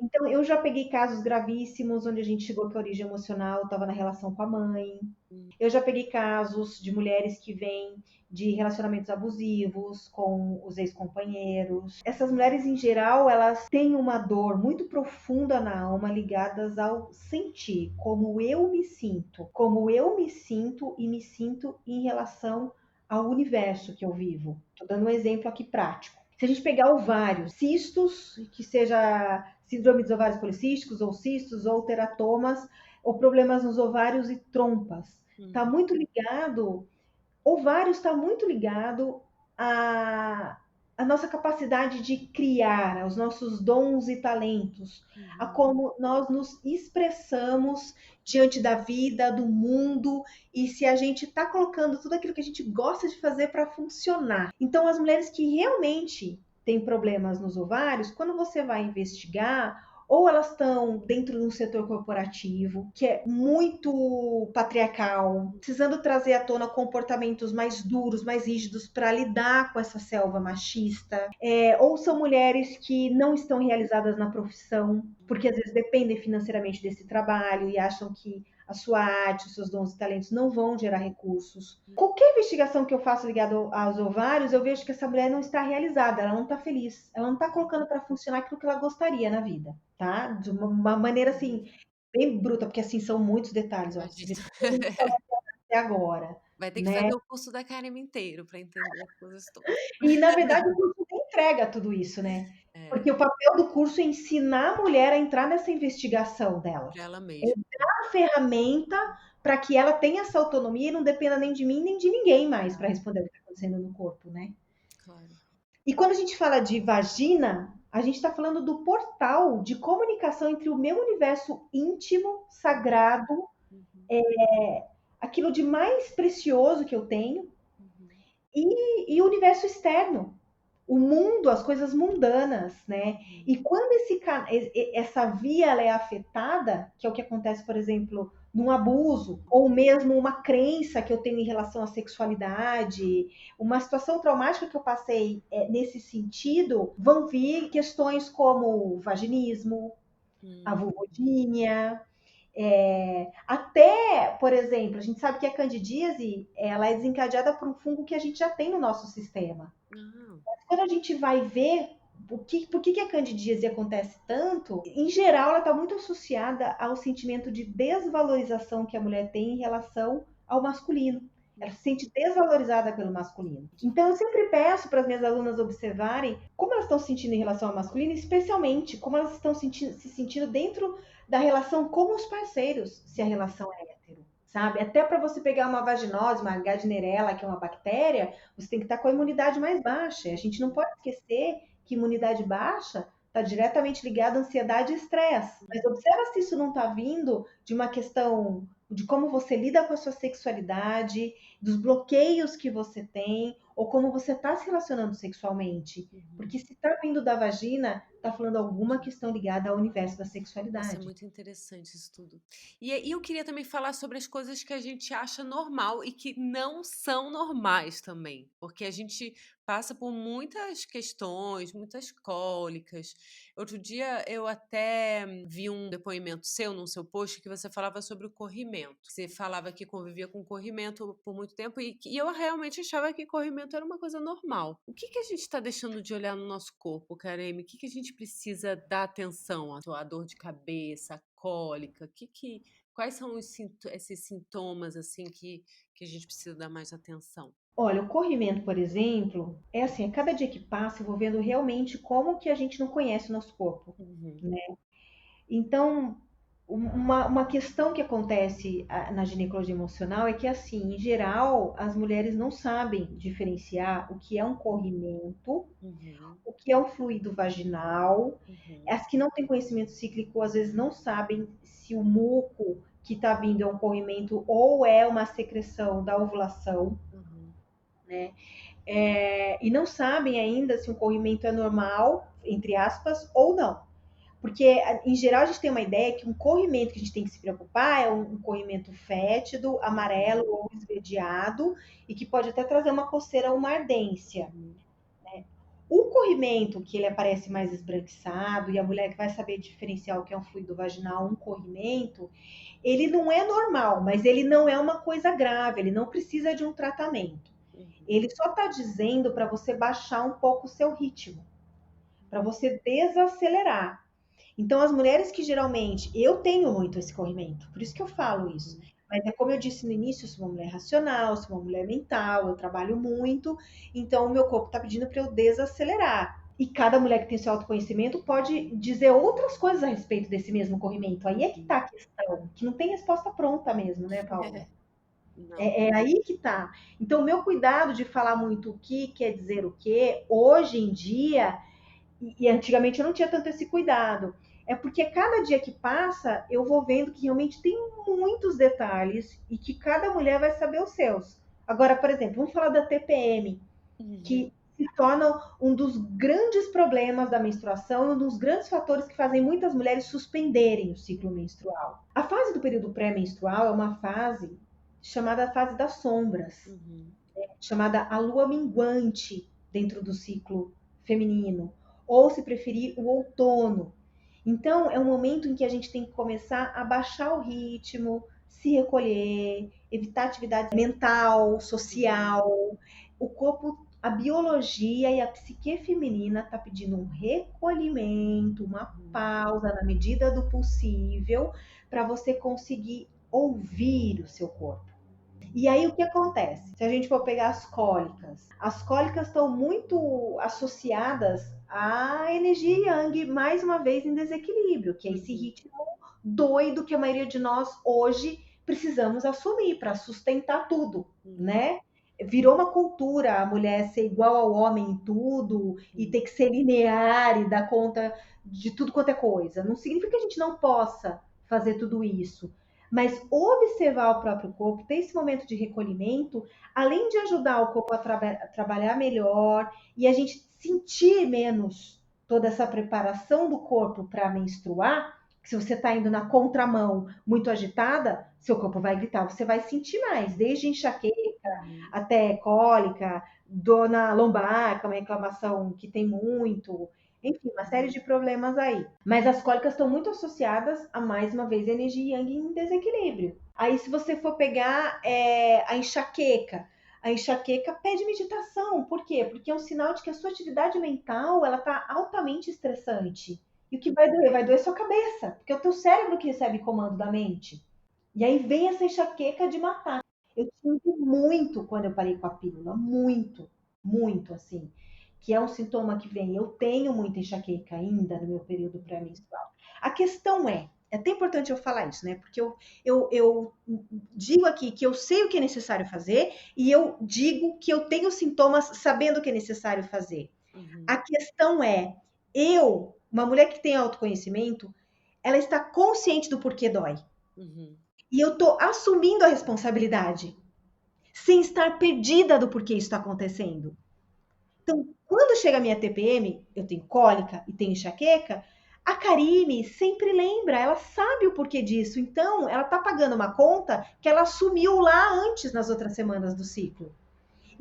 Speaker 2: Então, eu já peguei casos gravíssimos onde a gente chegou que a origem emocional estava na relação com a mãe. Eu já peguei casos de mulheres que vêm de relacionamentos abusivos com os ex-companheiros. Essas mulheres, em geral, elas têm uma dor muito profunda na alma ligadas ao sentir, como eu me sinto e me sinto em relação ao universo que eu vivo. Estou dando um exemplo aqui prático. Se a gente pegar ovários, cistos, que seja síndrome dos ovários policísticos, ou cistos, ou teratomas, ou problemas nos ovários e trompas, está muito ligado, ovários está muito ligado à a nossa capacidade de criar, os nossos dons e talentos, a
Speaker 1: Uhum.
Speaker 2: como nós nos expressamos diante da vida, do mundo, e se a gente está colocando tudo aquilo que a gente gosta de fazer para funcionar. Então, as mulheres que realmente têm problemas nos ovários, quando você vai investigar, ou elas estão dentro de um setor corporativo, que é muito patriarcal, precisando trazer à tona comportamentos mais duros, mais rígidos para lidar com essa selva machista, ou são mulheres que não estão realizadas na profissão, porque às vezes dependem financeiramente desse trabalho e acham que a sua arte, os seus dons e talentos não vão gerar recursos. Qualquer investigação que eu faço ligada aos ovários, eu vejo que essa mulher não está realizada, ela não está feliz, ela não está colocando para funcionar aquilo que ela gostaria na vida, tá? De uma maneira assim, bem bruta, porque assim são muitos detalhes, ó, de
Speaker 1: Imagina.
Speaker 2: tudo que a gente falou até agora,
Speaker 1: Vai ter que
Speaker 2: né?
Speaker 1: fazer o curso da Carmen inteiro para entender as coisas todas.
Speaker 2: E na verdade o curso nem entrega tudo isso, né?
Speaker 1: É,
Speaker 2: Porque o papel do curso é ensinar a mulher a entrar nessa investigação dela.
Speaker 1: para ela
Speaker 2: É
Speaker 1: mesma.
Speaker 2: dar a ferramenta para que ela tenha essa autonomia e não dependa nem de mim nem de ninguém mais para responder o que está acontecendo no corpo, né?
Speaker 1: Claro.
Speaker 2: E quando a gente fala de vagina, a gente está falando do portal de comunicação entre o meu universo íntimo, sagrado,
Speaker 1: Uhum,
Speaker 2: aquilo de mais precioso que eu tenho,
Speaker 1: uhum,
Speaker 2: e o universo externo, o mundo, as coisas mundanas, né?
Speaker 1: uhum,
Speaker 2: E quando essa via ela é afetada, que é o que acontece, por exemplo, num abuso, ou mesmo uma crença que eu tenho em relação à sexualidade, uma situação traumática que eu passei nesse sentido, vão vir questões como o vaginismo, a
Speaker 1: uhum.
Speaker 2: vulvodínia, até, por exemplo, a gente sabe que a candidíase ela é desencadeada por um fungo que a gente já tem no nosso sistema.
Speaker 1: Ah,
Speaker 2: Quando a gente vai ver por que a candidíase acontece tanto, em geral ela está muito associada ao sentimento de desvalorização que a mulher tem em relação ao masculino. Ela se sente desvalorizada pelo masculino. Então eu sempre peço para as minhas alunas observarem como elas estão se sentindo em relação ao masculino, especialmente como elas estão se sentindo dentro da relação com os parceiros, se a relação é hétero, sabe? Até para você pegar uma vaginose, uma Gardnerella, que é uma bactéria, você tem que estar com a imunidade mais baixa. A gente não pode esquecer que imunidade baixa está diretamente ligada à ansiedade e estresse. Mas observa se isso não está vindo de uma questão de como você lida com a sua sexualidade, dos bloqueios que você tem, ou como você está se relacionando sexualmente.
Speaker 1: uhum.
Speaker 2: Porque se está vindo da vagina, está falando alguma
Speaker 1: Entendi.
Speaker 2: questão ligada ao universo da
Speaker 1: Nossa, é
Speaker 2: sexualidade.
Speaker 1: muito interessante isso tudo. E eu queria também falar sobre as coisas que a gente acha normal e que não são normais também, porque a gente passa por muitas questões, muitas cólicas. Outro dia eu até vi um depoimento seu no seu post que você falava sobre o corrimento. Você falava que convivia com corrimento por muito tempo e eu realmente achava que corrimento era uma coisa normal. O que que a gente está deixando de olhar no nosso corpo, Kareme? O que que a gente precisa dar atenção? A dor de cabeça, a cólica? Quais são esses sintomas assim que a gente precisa dar mais atenção?
Speaker 2: Olha, o corrimento, por exemplo, é assim, a cada dia que passa, eu vou vendo realmente como que a gente não conhece o nosso corpo,
Speaker 1: Uhum,
Speaker 2: né? Então, uma questão que acontece na ginecologia emocional é que, assim, em geral, as mulheres não sabem diferenciar o que é um corrimento,
Speaker 1: uhum,
Speaker 2: o que é um fluido vaginal.
Speaker 1: uhum,
Speaker 2: As que não têm conhecimento cíclico, às vezes não sabem se o muco que está vindo é um corrimento ou é uma secreção da ovulação,
Speaker 1: uhum,
Speaker 2: né? E não sabem ainda se um corrimento é normal, entre aspas, ou não. Porque, em geral, a gente tem uma ideia que um corrimento que a gente tem que se preocupar é um corrimento fétido, amarelo
Speaker 1: uhum,
Speaker 2: ou esverdeado, e que pode até trazer uma coceira ou uma ardência.
Speaker 1: uhum,
Speaker 2: O corrimento, que ele aparece mais esbranquiçado, e a mulher que vai saber diferenciar o que é um fluido vaginal, um corrimento, ele não é normal, mas ele não é uma coisa grave, ele não precisa de um tratamento.
Speaker 1: uhum,
Speaker 2: Ele só está dizendo para você baixar um pouco o seu ritmo, para você desacelerar. Então, as mulheres que geralmente, eu tenho muito esse corrimento, por isso que eu falo isso.
Speaker 1: uhum.
Speaker 2: Mas é como eu disse no início, eu sou uma mulher racional, sou uma mulher mental, eu trabalho muito, então o meu corpo está pedindo para eu desacelerar. E cada mulher que tem seu autoconhecimento pode dizer outras coisas a respeito desse mesmo corrimento. Aí é que está a questão, que não tem resposta pronta mesmo, né, Paula?
Speaker 1: Não.
Speaker 2: É aí que tá. Então, o meu cuidado de falar muito o que quer dizer o quê, hoje em dia, e antigamente eu não tinha tanto esse cuidado, é porque cada dia que passa, eu vou vendo que realmente tem muitos detalhes e que cada mulher vai saber os seus. Agora, por exemplo, vamos falar da TPM,
Speaker 1: Uhum.
Speaker 2: que se torna um dos grandes problemas da menstruação, um dos grandes fatores que fazem muitas mulheres suspenderem o ciclo menstrual. A fase do período pré-menstrual é uma fase chamada fase das sombras,
Speaker 1: Uhum.
Speaker 2: chamada a lua minguante dentro do ciclo feminino, ou se preferir, o outono. Então, é um momento em que a gente tem que começar a baixar o ritmo, se recolher, evitar atividade mental,
Speaker 1: Uhum.
Speaker 2: social. O corpo, a biologia e a psique feminina está pedindo um recolhimento, uma
Speaker 1: Uhum.
Speaker 2: pausa na medida do possível, para você conseguir ouvir o seu corpo. E aí o que acontece? Se a gente for pegar as cólicas estão muito associadas à energia yang, mais uma vez em desequilíbrio, que é esse
Speaker 1: Uhum.
Speaker 2: ritmo doido que a maioria de nós hoje precisamos assumir para sustentar tudo,
Speaker 1: Uhum.
Speaker 2: né? Virou uma cultura a mulher ser igual ao homem em tudo e ter que ser linear e dar conta de tudo quanto é coisa. Não significa que a gente não possa fazer tudo isso, mas observar o próprio corpo, ter esse momento de recolhimento, além de ajudar o corpo a trabalhar melhor e a gente sentir menos toda essa preparação do corpo para menstruar, que se você está indo na contramão muito agitada, seu corpo vai gritar, você vai sentir mais, desde enxaqueca
Speaker 1: Uhum.
Speaker 2: até cólica, dor na lombar, que é uma inflamação que tem muito, enfim, uma série
Speaker 1: Uhum.
Speaker 2: de problemas aí. Mas as cólicas estão muito associadas a, mais uma vez, energia yang em desequilíbrio. Aí, se você for pegar a enxaqueca pede meditação. Por quê? Porque é um sinal de que a sua atividade mental ela está altamente estressante. E o que vai doer? Vai doer sua cabeça, porque é o teu cérebro que recebe comando da mente. E aí vem essa enxaqueca de matar. Eu tive muito quando eu parei com a pílula, muito, muito assim, que é um sintoma que vem. Eu tenho muita enxaqueca ainda no meu período pré-menstrual. A questão é até importante eu falar isso, né? Porque eu digo aqui que eu sei o que é necessário fazer e eu digo que eu tenho sintomas sabendo o que é necessário fazer.
Speaker 1: Uhum.
Speaker 2: A questão uma mulher que tem autoconhecimento, ela está consciente do porquê dói.
Speaker 1: Uhum.
Speaker 2: E eu tô assumindo a responsabilidade, sem estar perdida do porquê isso está acontecendo. Então, quando chega a minha TPM, eu tenho cólica e tenho enxaqueca, a Karime sempre lembra, ela sabe o porquê disso. Então, ela tá pagando uma conta que ela assumiu lá antes, nas outras semanas do ciclo.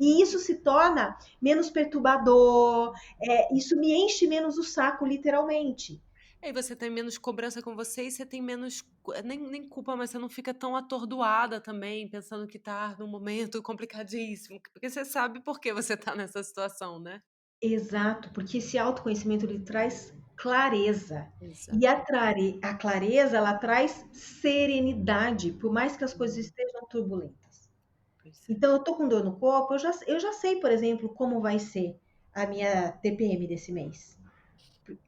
Speaker 2: E isso se torna menos perturbador, isso me enche menos o saco, literalmente.
Speaker 1: Aí você tem menos cobrança com você e você tem menos, nem culpa, mas você não fica tão atordoada também, pensando que tá num momento complicadíssimo, porque você sabe por que você tá nessa situação, né?
Speaker 2: Exato, porque esse autoconhecimento ele traz clareza. E
Speaker 1: Exato.
Speaker 2: a clareza ela traz serenidade, por mais que as coisas
Speaker 1: Uhum.
Speaker 2: estejam turbulentas.
Speaker 1: Pois é.
Speaker 2: Então, eu tô com dor no corpo, eu já sei, por exemplo, como vai ser a minha TPM desse mês.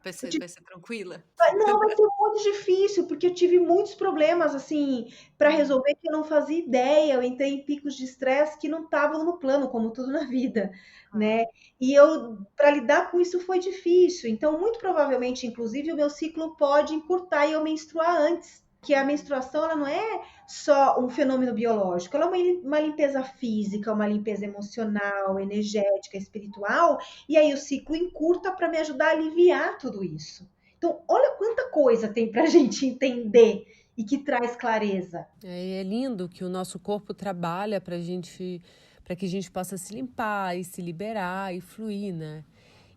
Speaker 1: Vai ser tranquila?
Speaker 2: Não, vai ser muito difícil, porque eu tive muitos problemas, assim, para
Speaker 1: Uhum.
Speaker 2: resolver que eu não fazia ideia. Eu entrei em picos de estresse que não estavam no plano, como tudo na vida,
Speaker 1: Claro.
Speaker 2: né? E eu, para lidar com isso, foi difícil. Então, muito provavelmente, inclusive, o meu ciclo pode encurtar e eu menstruar antes. Que a
Speaker 1: Uhum.
Speaker 2: menstruação, ela não é só um fenômeno biológico, ela é uma limpeza física, uma limpeza emocional, energética, espiritual, e aí o ciclo encurta para me ajudar a aliviar tudo isso. Então, olha quanta coisa tem para a gente entender e que traz clareza.
Speaker 1: É lindo que o nosso corpo trabalha para que a gente possa se limpar e se liberar e fluir, né?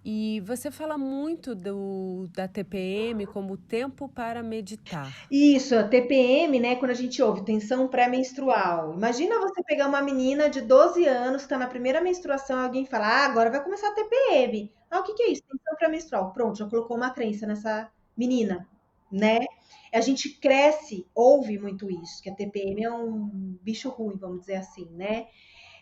Speaker 1: E você fala muito da TPM como tempo para meditar.
Speaker 2: Isso, a TPM, né? Quando a gente ouve tensão pré-menstrual. Imagina você pegar uma menina de 12 anos, que está na primeira menstruação, e alguém fala, agora vai começar a TPM. Ah, o que é isso? Tensão pré-menstrual. Pronto, já colocou uma crença nessa menina, né? A gente cresce, ouve muito isso, que a TPM é um bicho ruim, vamos dizer assim, né?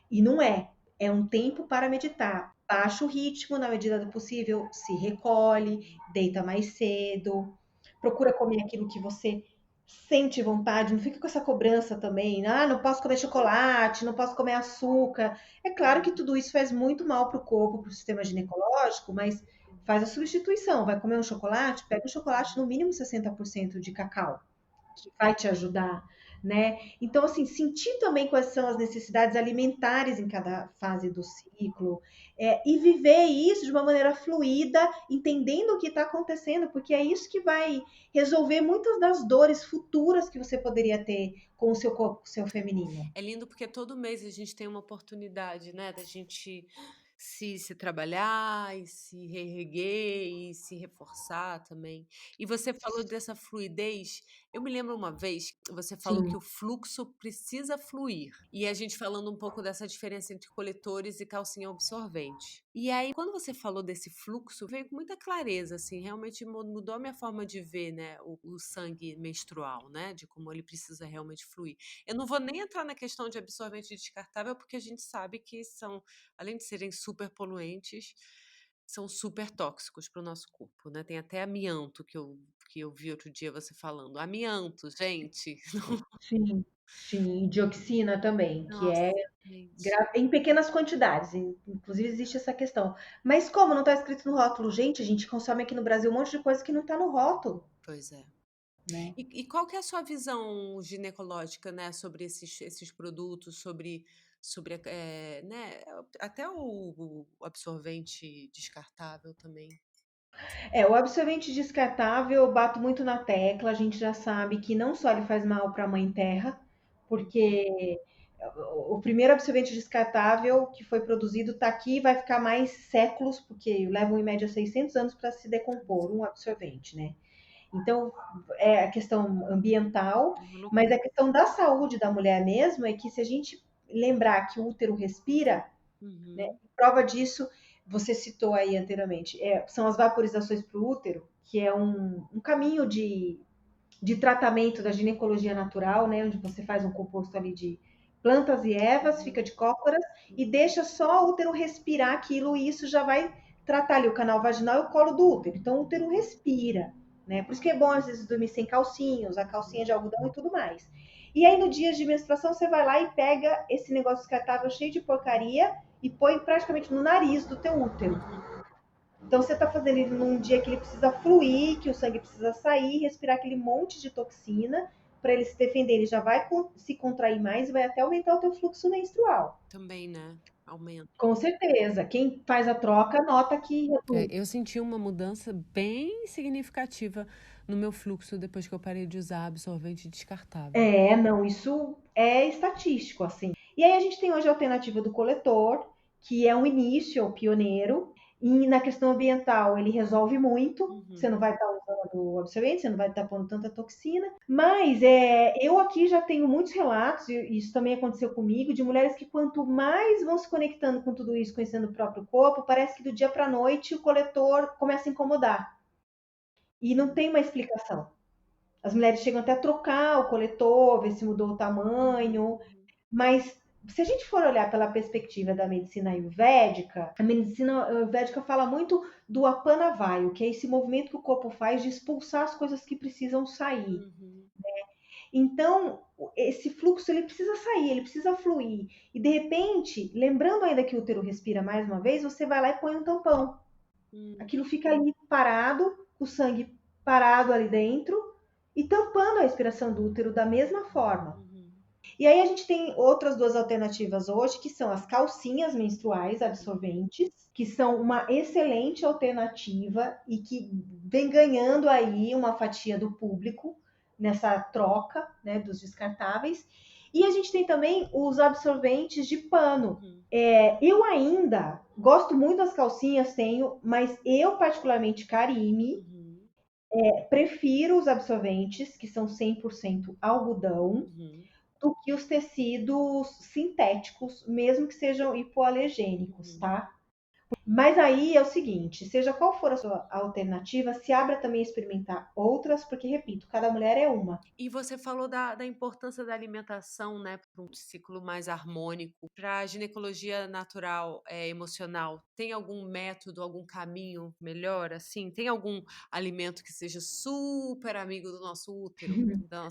Speaker 2: E não é. É um tempo para meditar. Baixa o ritmo na medida do possível, se recolhe, deita mais cedo, procura comer aquilo que você sente vontade, não fica com essa cobrança também. Ah, não posso comer chocolate, não posso comer açúcar. É claro que tudo isso faz muito mal para o corpo, para o sistema ginecológico, mas faz a substituição. Vai comer um chocolate? Pega um chocolate no mínimo 60% de cacau, que vai te ajudar, né? Então, assim, sentir também quais são as necessidades alimentares em cada fase do ciclo, e viver isso de uma maneira fluida, entendendo o que está acontecendo, porque é isso que vai resolver muitas das dores futuras que você poderia ter com o seu corpo, com o seu feminino.
Speaker 1: É lindo porque todo mês a gente tem uma oportunidade, né, da gente se trabalhar e se reerguer e se reforçar também. E você falou dessa fluidez. Eu me lembro uma vez, você falou que
Speaker 2: Sim,
Speaker 1: o fluxo precisa fluir. E a gente falando um pouco dessa diferença entre coletores e calcinha absorvente. E aí, quando você falou desse fluxo, veio com muita clareza, assim, realmente mudou a minha forma de ver, né, o sangue menstrual, né, de como ele precisa realmente fluir. Eu não vou nem entrar na questão de absorvente descartável, porque a gente sabe que são, além de serem super poluentes, são super tóxicos para o nosso corpo, né? Tem até amianto que eu vi outro dia você falando. Amianto, gente.
Speaker 2: sim, sim. Dioxina também, que
Speaker 1: Nossa,
Speaker 2: é
Speaker 1: gente.
Speaker 2: em pequenas quantidades. Inclusive existe essa questão. Mas como não está escrito no rótulo, gente, a gente consome aqui no Brasil um monte de coisa que não está no rótulo,
Speaker 1: Pois é.
Speaker 2: né?
Speaker 1: E qual que é a sua visão ginecológica, né, sobre esses produtos, sobre né, até o absorvente descartável também?
Speaker 2: O absorvente descartável, eu bato muito na tecla. A gente já sabe que não só ele faz mal para a mãe terra, porque o primeiro absorvente descartável que foi produzido está aqui e vai ficar mais séculos, porque levam em média 600 anos para se decompor um absorvente, né? Então, é a questão ambiental,
Speaker 1: É uma
Speaker 2: mas
Speaker 1: loucura.
Speaker 2: a questão da saúde da mulher mesmo é que se a gente lembrar que o útero respira, né?
Speaker 1: Uhum.
Speaker 2: Prova disso, você citou aí anteriormente, são as vaporizações para o útero, que é um caminho de tratamento da ginecologia natural, né? Onde você faz um composto ali de plantas e ervas, fica
Speaker 1: Uhum.
Speaker 2: de cócoras, e deixa só o útero respirar aquilo, e isso já vai tratar ali o canal vaginal e o colo do útero. Então, o útero respira, né? Por isso que é bom, às vezes, dormir sem calcinha, usar calcinha de algodão e tudo mais. E aí, no dia de menstruação, você vai lá e pega esse negócio descartável cheio de porcaria e põe praticamente no nariz do teu útero.
Speaker 1: Uhum.
Speaker 2: Então você está fazendo ele num dia que ele precisa fluir, que o sangue precisa sair, respirar aquele monte de toxina para ele se defender. Ele já vai se contrair mais e vai até aumentar o teu fluxo menstrual.
Speaker 1: Também, né? Aumenta.
Speaker 2: Com certeza. Quem faz a troca nota que reduz.
Speaker 1: Eu senti uma mudança bem significativa no meu fluxo depois que eu parei de usar absorvente descartável.
Speaker 2: Não, isso é estatístico, assim. E aí a gente tem hoje a alternativa do coletor, que é um início, é o pioneiro, e na questão ambiental ele resolve muito, você não
Speaker 1: Uhum.
Speaker 2: vai estar usando o absorvente, você não vai estar pondo tanta toxina, mas eu aqui já tenho muitos relatos, e isso também aconteceu comigo, de mulheres que quanto mais vão se conectando com tudo isso, conhecendo o próprio corpo, parece que do dia para a noite o coletor começa a incomodar, e não tem uma explicação. As mulheres chegam até a trocar o coletor, ver se mudou o
Speaker 1: Uhum.
Speaker 2: tamanho,
Speaker 1: Uhum.
Speaker 2: mas se a gente for olhar pela perspectiva da medicina ayurvédica, a medicina ayurvédica fala muito do apanavayu, que é esse movimento que o corpo faz de expulsar as coisas que precisam sair.
Speaker 1: Uhum.
Speaker 2: Então, esse fluxo ele precisa sair, ele precisa fluir. E de repente, lembrando ainda que o útero respira mais uma vez, você vai lá e põe um tampão.
Speaker 1: Uhum.
Speaker 2: Aquilo fica ali parado, o sangue parado ali dentro e tampando a respiração do útero da mesma forma.
Speaker 1: Uhum.
Speaker 2: E aí a gente tem outras duas alternativas hoje, que são as calcinhas menstruais
Speaker 1: Uhum.
Speaker 2: absorventes, que são uma excelente alternativa e que vem ganhando aí uma fatia do público nessa troca, né, dos descartáveis. E a gente tem também os absorventes de pano.
Speaker 1: Uhum.
Speaker 2: Eu ainda gosto muito das calcinhas, tenho, mas eu particularmente, Karime,
Speaker 1: Uhum.
Speaker 2: prefiro os absorventes que são 100% algodão
Speaker 1: Uhum.
Speaker 2: do que os tecidos sintéticos, mesmo que sejam hipoalergênicos,
Speaker 1: Uhum.
Speaker 2: tá? Mas aí é o seguinte, seja qual for a sua alternativa, se abra também a experimentar outras, porque, repito, cada mulher é uma.
Speaker 1: E você falou da importância da alimentação, né, para um ciclo mais harmônico. Para a ginecologia natural, emocional, tem algum método, algum caminho melhor, assim? Tem algum alimento que seja super amigo do nosso útero, da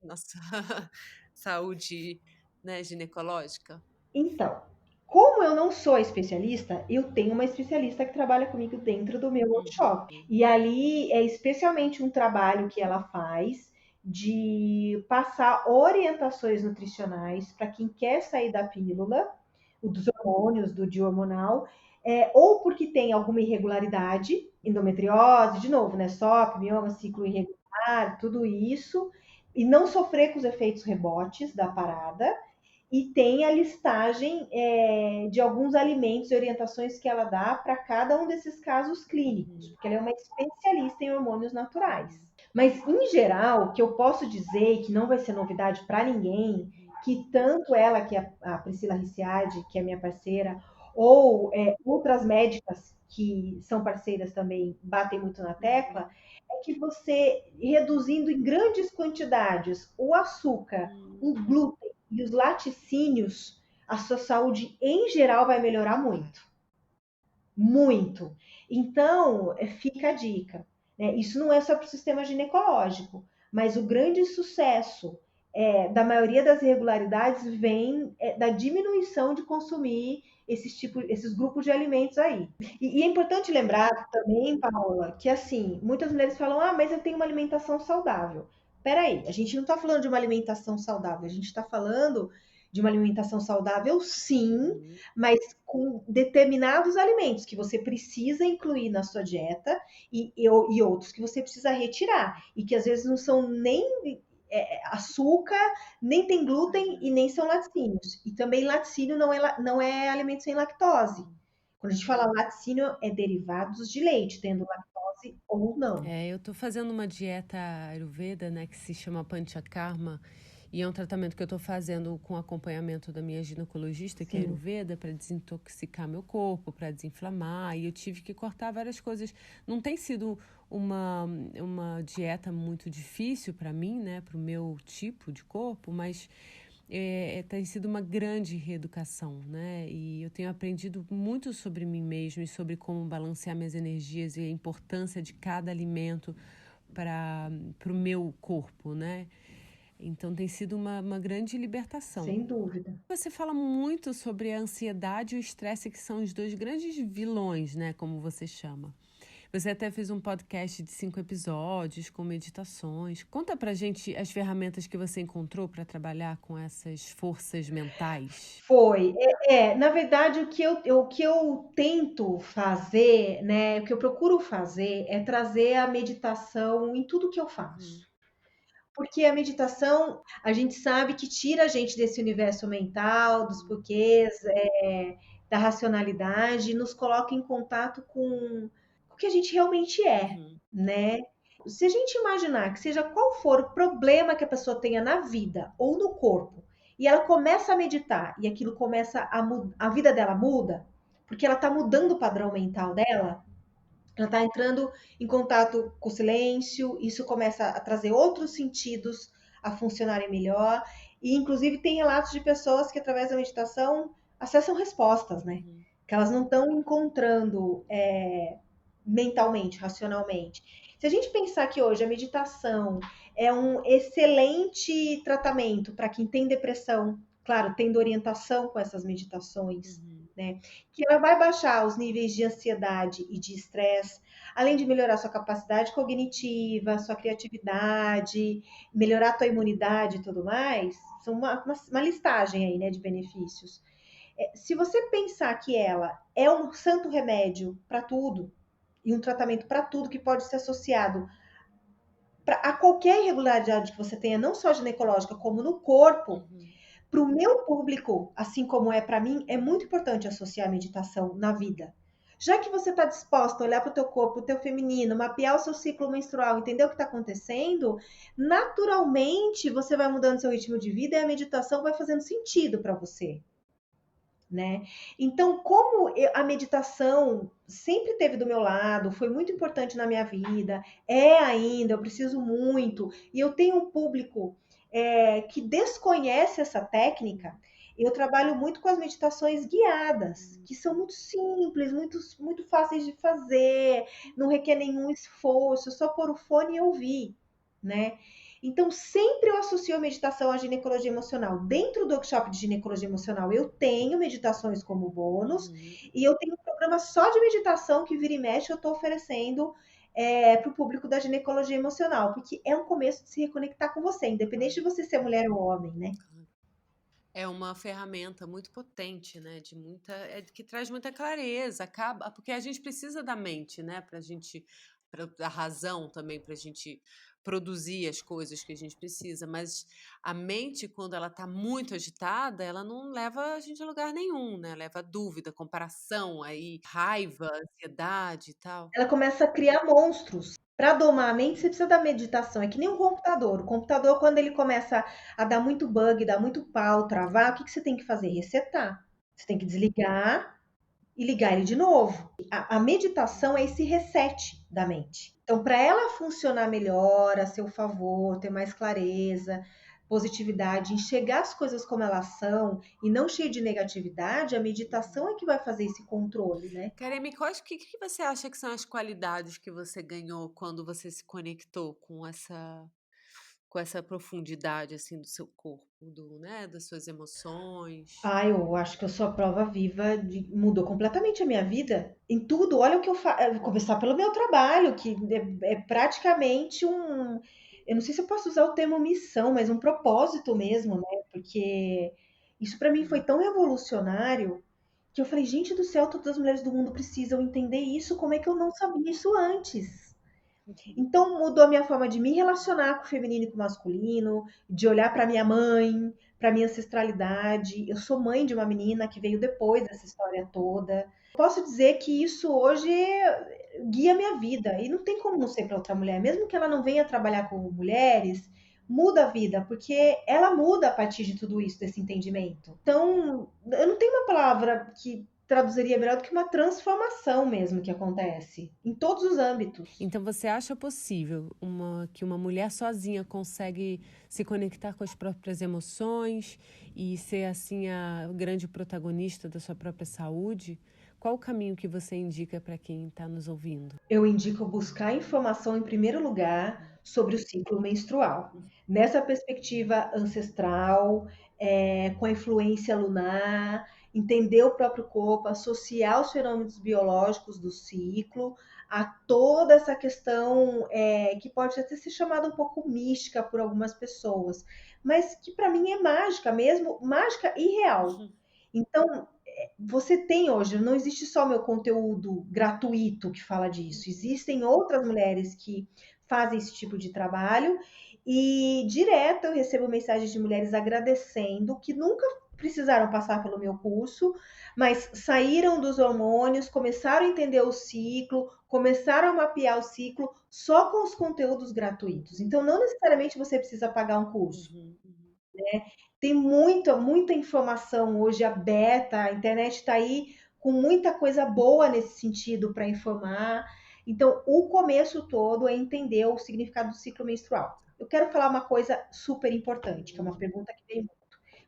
Speaker 1: nossa saúde, né, ginecológica?
Speaker 2: Então, como eu não sou especialista, eu tenho uma especialista que trabalha comigo dentro do meu workshop.
Speaker 1: Uhum.
Speaker 2: E ali é especialmente um trabalho que ela faz de passar orientações nutricionais para quem quer sair da pílula, o dos hormônios, do DIU hormonal, ou porque tem alguma irregularidade, endometriose, de novo, né? SOP, mioma, ciclo irregular, tudo isso, e não sofrer com os efeitos rebotes da parada, e tem a listagem de alguns alimentos e orientações que ela dá para cada um desses casos clínicos, porque ela é uma especialista em hormônios naturais. Mas, em geral, o que eu posso dizer, e que não vai ser novidade para ninguém, que tanto ela, que é a Priscila Ricciardi, que é minha parceira, ou outras médicas que são parceiras também, batem muito na tecla, é que você, reduzindo em grandes quantidades o açúcar, o glúten e os laticínios, a sua saúde em geral vai melhorar muito. Muito. Então, fica a dica. Né? Isso não é só para o sistema ginecológico, mas o grande sucesso da maioria das irregularidades vem da diminuição de consumir esses grupos de alimentos aí. E é importante lembrar também, Paola, que assim, muitas mulheres falam, mas eu tenho uma alimentação saudável. Peraí, a gente não está falando de uma alimentação saudável, a gente está falando de uma alimentação saudável, sim, mas com determinados alimentos que você precisa incluir na sua dieta e outros que você precisa retirar. E que às vezes não são nem açúcar, nem tem glúten e nem são laticínios. E também laticínio não é alimento sem lactose. Quando a gente fala laticínio, é derivados de leite, tendo lactose ou não.
Speaker 1: Eu tô fazendo uma dieta Ayurveda, né, que se chama Panchakarma, e é um tratamento que eu tô fazendo com acompanhamento da minha ginecologista, que é
Speaker 2: Sim.
Speaker 1: Ayurveda, para desintoxicar meu corpo, para desinflamar, e eu tive que cortar várias coisas. Não tem sido uma dieta muito difícil para mim, né, para o meu tipo de corpo, mas tem sido uma grande reeducação, né? E eu tenho aprendido muito sobre mim mesma e sobre como balancear minhas energias e a importância de cada alimento para o meu corpo, né? Então tem sido uma grande libertação.
Speaker 2: Sem dúvida.
Speaker 1: Você fala muito sobre a ansiedade e o estresse, que são os dois grandes vilões, né? Como você chama. Você até fez um podcast de 5 episódios com meditações. Conta pra gente as ferramentas que você encontrou para trabalhar com essas forças mentais.
Speaker 2: Foi. Na verdade, o que eu tento fazer, né, o que eu procuro fazer é trazer a meditação em tudo que eu faço. Porque a meditação, a gente sabe que tira a gente desse universo mental, dos porquês, da racionalidade, e nos coloca em contato com o que a gente realmente é, né? Se a gente imaginar que seja qual for o problema que a pessoa tenha na vida ou no corpo, e ela começa a meditar e aquilo começa a vida dela muda, porque ela está mudando o padrão mental dela, ela está entrando em contato com o silêncio, isso começa a trazer outros sentidos a funcionarem melhor. E, inclusive, tem relatos de pessoas que, através da meditação, acessam respostas, né? Que elas não estão encontrando mentalmente, racionalmente. Se a gente pensar que hoje a meditação é um excelente tratamento para quem tem depressão, claro, tendo orientação com essas meditações, né? Que ela vai baixar os níveis de ansiedade e de estresse, além de melhorar sua capacidade cognitiva, sua criatividade, melhorar a tua imunidade e tudo mais, são uma listagem aí, né, de benefícios. Se você pensar que ela é um santo remédio para tudo, e um tratamento para tudo que pode ser associado a qualquer irregularidade que você tenha, não só ginecológica, como no corpo, para o meu público, assim como é para mim, é muito importante associar a meditação na vida. Já que você está disposta a olhar para o teu corpo, o teu feminino, mapear o seu ciclo menstrual, entender o que está acontecendo, naturalmente você vai mudando seu ritmo de vida e a meditação vai fazendo sentido para você. né? Então, como a meditação sempre esteve do meu lado, foi muito importante na minha vida, é ainda, eu preciso muito, e eu tenho um público que desconhece essa técnica. Eu trabalho muito com as meditações guiadas, que são muito simples, muito fáceis de fazer, não requer nenhum esforço, só pôr o fone e ouvir, né? Então, sempre eu associo a meditação à ginecologia emocional. Dentro do workshop de ginecologia emocional, eu tenho meditações como bônus, e eu tenho um programa só de meditação que vira e mexe, eu estou oferecendo para o público da ginecologia emocional, porque é um começo de se reconectar com você, independente de você ser mulher ou homem, né?
Speaker 1: É uma ferramenta muito potente, né? Que traz muita clareza, acaba, porque a gente precisa da mente, né? Da razão também, para a gente produzir as coisas que a gente precisa. Mas a mente, quando ela está muito agitada, ela não leva a gente a lugar nenhum, né? Leva a dúvida, comparação, aí raiva, ansiedade e tal.
Speaker 2: Ela começa a criar monstros. Para domar a mente, você precisa da meditação. É que nem um computador. O computador, quando ele começa a dar muito bug, dar muito pau, travar, o que você tem que fazer? Resetar. Você tem que desligar e ligar ele de novo. A meditação é esse reset da mente. Então, para ela funcionar melhor, a seu favor, ter mais clareza, positividade, enxergar as coisas como elas são e não cheio de negatividade, a meditação é que vai fazer esse controle, né?
Speaker 1: Karemi, que você acha que são as qualidades que você ganhou quando você se conectou com essa profundidade assim do seu corpo, né, das suas emoções?
Speaker 2: Ah, eu acho que eu sou a prova viva de mudou completamente a minha vida. Em tudo, olha o que eu faço. Começar pelo meu trabalho, que é praticamente um. Eu não sei se eu posso usar o termo missão, mas um propósito mesmo, né? Porque isso para mim foi tão revolucionário que eu falei, gente do céu, todas as mulheres do mundo precisam entender isso. Como é que eu não sabia isso antes? Então mudou a minha forma de me relacionar com o feminino e com o masculino, de olhar para minha mãe, para minha ancestralidade. Eu sou mãe de uma menina que veio depois dessa história toda. Posso dizer que isso hoje guia minha vida e não tem como não ser para outra mulher, mesmo que ela não venha trabalhar com mulheres, muda a vida, porque ela muda a partir de tudo isso, desse entendimento. Então, eu não tenho uma palavra que traduziria melhor do que uma transformação mesmo que acontece em todos os âmbitos.
Speaker 1: Então você acha possível que uma mulher sozinha consegue se conectar com as próprias emoções e ser assim a grande protagonista da sua própria saúde? Qual o caminho que você indica para quem está nos ouvindo?
Speaker 2: Eu indico buscar informação em primeiro lugar sobre o ciclo menstrual. Nessa perspectiva ancestral, com a influência lunar, entender o próprio corpo, associar os fenômenos biológicos do ciclo a toda essa questão que pode até ser chamada um pouco mística por algumas pessoas, mas que para mim é mágica mesmo, mágica e real. Então, você tem hoje, não existe só meu conteúdo gratuito que fala disso, existem outras mulheres que fazem esse tipo de trabalho e direto eu recebo mensagens de mulheres agradecendo que nunca precisaram passar pelo meu curso, mas saíram dos hormônios, começaram a entender o ciclo, começaram a mapear o ciclo só com os conteúdos gratuitos. Então, não necessariamente você precisa pagar um curso. Tem muita informação hoje aberta, a internet está aí com muita coisa boa nesse sentido para informar. Então, o começo todo é entender o significado do ciclo menstrual. Eu quero falar uma coisa super importante, que é uma pergunta que vem muito.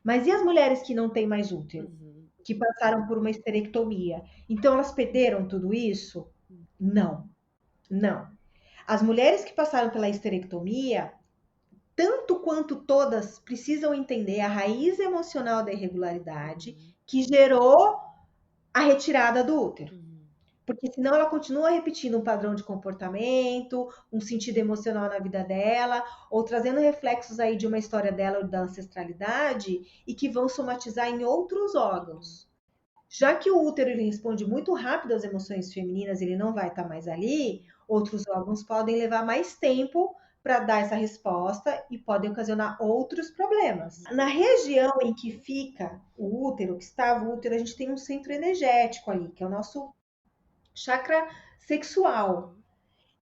Speaker 2: Mas e as mulheres que não têm mais útero? Que passaram por uma esterectomia? Então, elas perderam tudo isso? Não, não. As mulheres que passaram pela esterectomia, tanto quanto todas precisam entender a raiz emocional da irregularidade que gerou a retirada do útero. Porque senão ela continua repetindo um padrão de comportamento, um sentido emocional na vida dela, ou trazendo reflexos aí de uma história dela ou da ancestralidade e que vão somatizar em outros órgãos. Já que o útero ele responde muito rápido às emoções femininas, ele não vai estar mais ali, outros órgãos podem levar mais tempo para dar essa resposta e podem ocasionar outros problemas. Na região em que fica o útero, que estava o útero, a gente tem um centro energético ali, que é o nosso chakra sexual.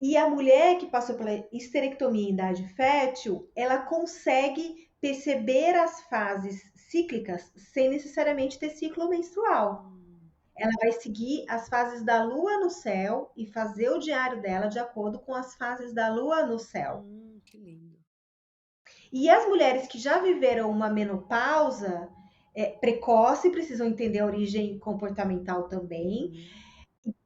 Speaker 2: E a mulher que passou pela esterectomia em idade fértil, ela consegue perceber as fases cíclicas sem necessariamente ter ciclo menstrual. Ela vai seguir as fases da lua no céu e fazer o diário dela de acordo com as fases da lua no céu.
Speaker 1: Que lindo.
Speaker 2: E as mulheres que já viveram uma menopausa precoce, precisam entender a origem comportamental também,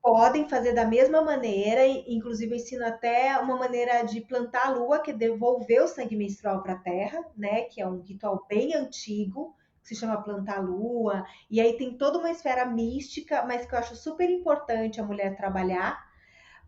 Speaker 2: podem fazer da mesma maneira, inclusive eu ensino até uma maneira de plantar a lua, que é devolver o sangue menstrual para a terra, né? Que é um ritual bem antigo, que se chama plantar a lua. E aí tem toda uma esfera mística, mas que eu acho super importante a mulher trabalhar,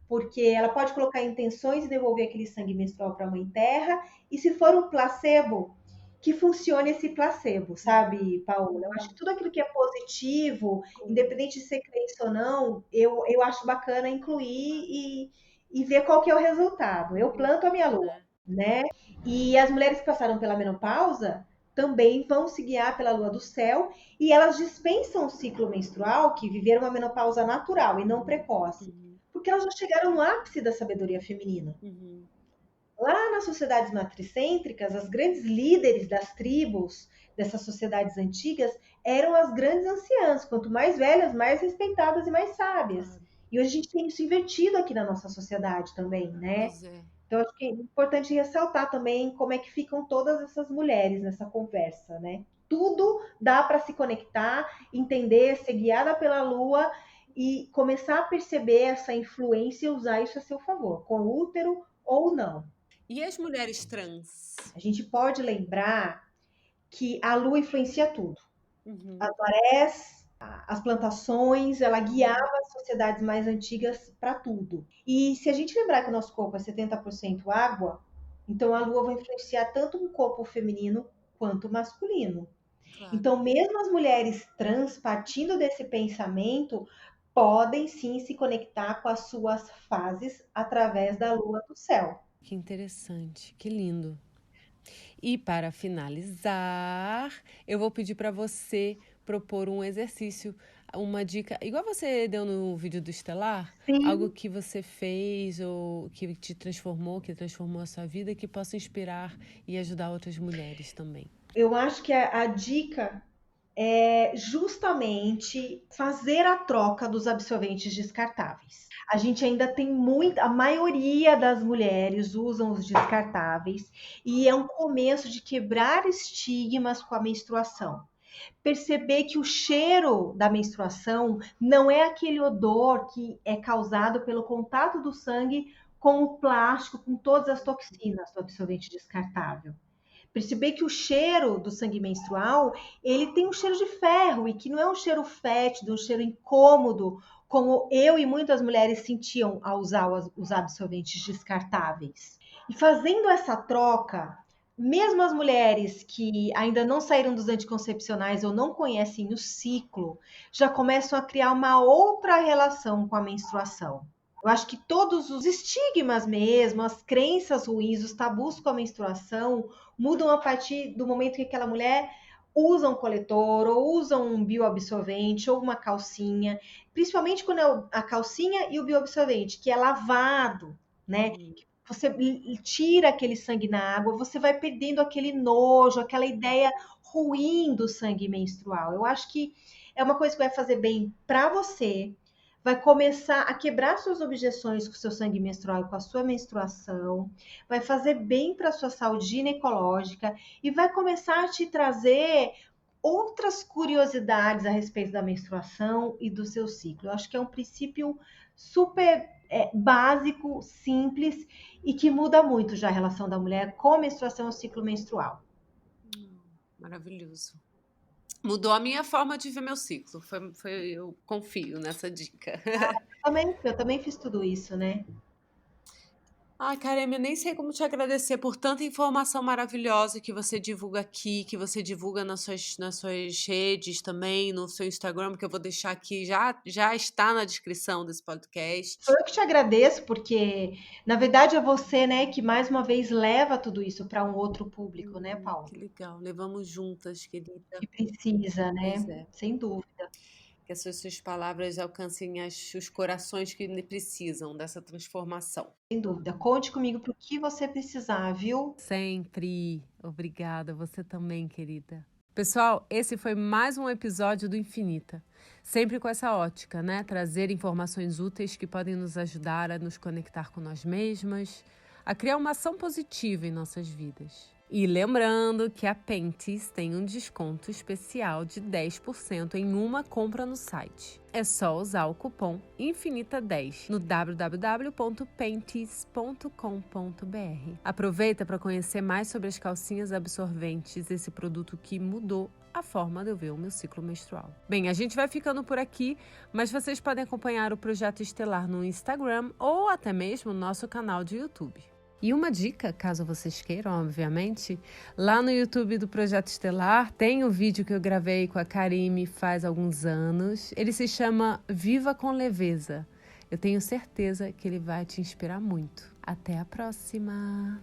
Speaker 2: porque ela pode colocar intenções e devolver aquele sangue menstrual para a mãe terra, e se for um placebo, que funcione esse placebo, sabe, Paula? Eu acho que tudo aquilo que é positivo, independente de ser crença ou não, eu acho bacana incluir e ver qual que é o resultado. Eu planto a minha lua, né? E as mulheres que passaram pela menopausa também vão se guiar pela lua do céu, e elas dispensam o ciclo menstrual, que viveram uma menopausa natural e não precoce, porque elas já chegaram no ápice da sabedoria feminina. Lá nas sociedades matricêntricas, as grandes líderes das tribos, dessas sociedades antigas, eram as grandes anciãs. Quanto mais velhas, mais respeitadas e mais sábias. E hoje a gente tem isso invertido aqui na nossa sociedade também, né? Então, acho que é importante ressaltar também como é que ficam todas essas mulheres nessa conversa, né? Tudo dá para se conectar, entender, ser guiada pela lua e começar a perceber essa influência e usar isso a seu favor, com útero ou não.
Speaker 1: E as mulheres trans?
Speaker 2: A gente pode lembrar que a lua influencia tudo. As marés, as plantações, ela guiava as sociedades mais antigas para tudo. E se a gente lembrar que o nosso corpo é 70% água, então a lua vai influenciar tanto o corpo feminino quanto o masculino. Claro. Então, mesmo as mulheres trans, partindo desse pensamento, podem sim se conectar com as suas fases através da lua do céu.
Speaker 1: Que interessante, que lindo. E para finalizar, eu vou pedir para você propor um exercício, uma dica, igual você deu no vídeo do Estelar,
Speaker 2: Sim.
Speaker 1: Algo que você fez ou que te transformou, que transformou a sua vida, que possa inspirar e ajudar outras mulheres também.
Speaker 2: Eu acho que a dica é justamente fazer a troca dos absorventes descartáveis. A gente ainda tem a maioria das mulheres usam os descartáveis e é um começo de quebrar estigmas com a menstruação. Perceber que o cheiro da menstruação não é aquele odor que é causado pelo contato do sangue com o plástico, com todas as toxinas do absorvente descartável. Perceber que o cheiro do sangue menstrual, ele tem um cheiro de ferro e que não é um cheiro fétido, um cheiro incômodo, como eu e muitas mulheres sentiam ao usar os absorventes descartáveis. E fazendo essa troca, mesmo as mulheres que ainda não saíram dos anticoncepcionais ou não conhecem o ciclo, já começam a criar uma outra relação com a menstruação. Eu acho que todos os estigmas mesmo, as crenças ruins, os tabus com a menstruação mudam a partir do momento que aquela mulher usa um coletor, ou usa um bioabsorvente, ou uma calcinha, principalmente quando é a calcinha e o bioabsorvente, que é lavado, né? Você tira aquele sangue na água, você vai perdendo aquele nojo, aquela ideia ruim do sangue menstrual. Eu acho que é uma coisa que vai fazer bem para você, vai começar a quebrar suas objeções com o seu sangue menstrual e com a sua menstruação, vai fazer bem para a sua saúde ginecológica e vai começar a te trazer outras curiosidades a respeito da menstruação e do seu ciclo. Eu acho que é um princípio super básico, simples e que muda muito já a relação da mulher com a menstruação e o ciclo menstrual.
Speaker 1: Maravilhoso. Mudou a minha forma de ver meu ciclo. Eu confio nessa dica.
Speaker 2: Eu também fiz tudo isso, né?
Speaker 1: Ai, Kareme, eu nem sei como te agradecer por tanta informação maravilhosa que você divulga aqui, que você divulga nas suas redes também, no seu Instagram, que eu vou deixar aqui, já está na descrição desse podcast.
Speaker 2: Sou eu que te agradeço, porque, na verdade, é você, né, que mais uma vez leva tudo isso para um outro público, né, Paulo?
Speaker 1: Que legal, levamos juntas, querida.
Speaker 2: Que precisa, né? Sem dúvida.
Speaker 1: Que essas suas palavras alcancem os corações que precisam dessa transformação.
Speaker 2: Sem dúvida. Conte comigo para o que você precisar, viu?
Speaker 1: Sempre. Obrigada. Você também, querida. Pessoal, esse foi mais um episódio do Infinita. Sempre com essa ótica, né? Trazer informações úteis que podem nos ajudar a nos conectar com nós mesmas, a criar uma ação positiva em nossas vidas. E lembrando que a Pentes tem um desconto especial de 10% em uma compra no site. É só usar o cupom INFINITA10 no www.pentes.com.br. Aproveita para conhecer mais sobre as calcinhas absorventes, esse produto que mudou a forma de eu ver o meu ciclo menstrual. Bem, a gente vai ficando por aqui, mas vocês podem acompanhar o Projeto Estelar no Instagram ou até mesmo no nosso canal de YouTube. E uma dica, caso vocês queiram, obviamente, lá no YouTube do Projeto Estelar tem um vídeo que eu gravei com a Karime faz alguns anos. Ele se chama Viva com Leveza. Eu tenho certeza que ele vai te inspirar muito. Até a próxima!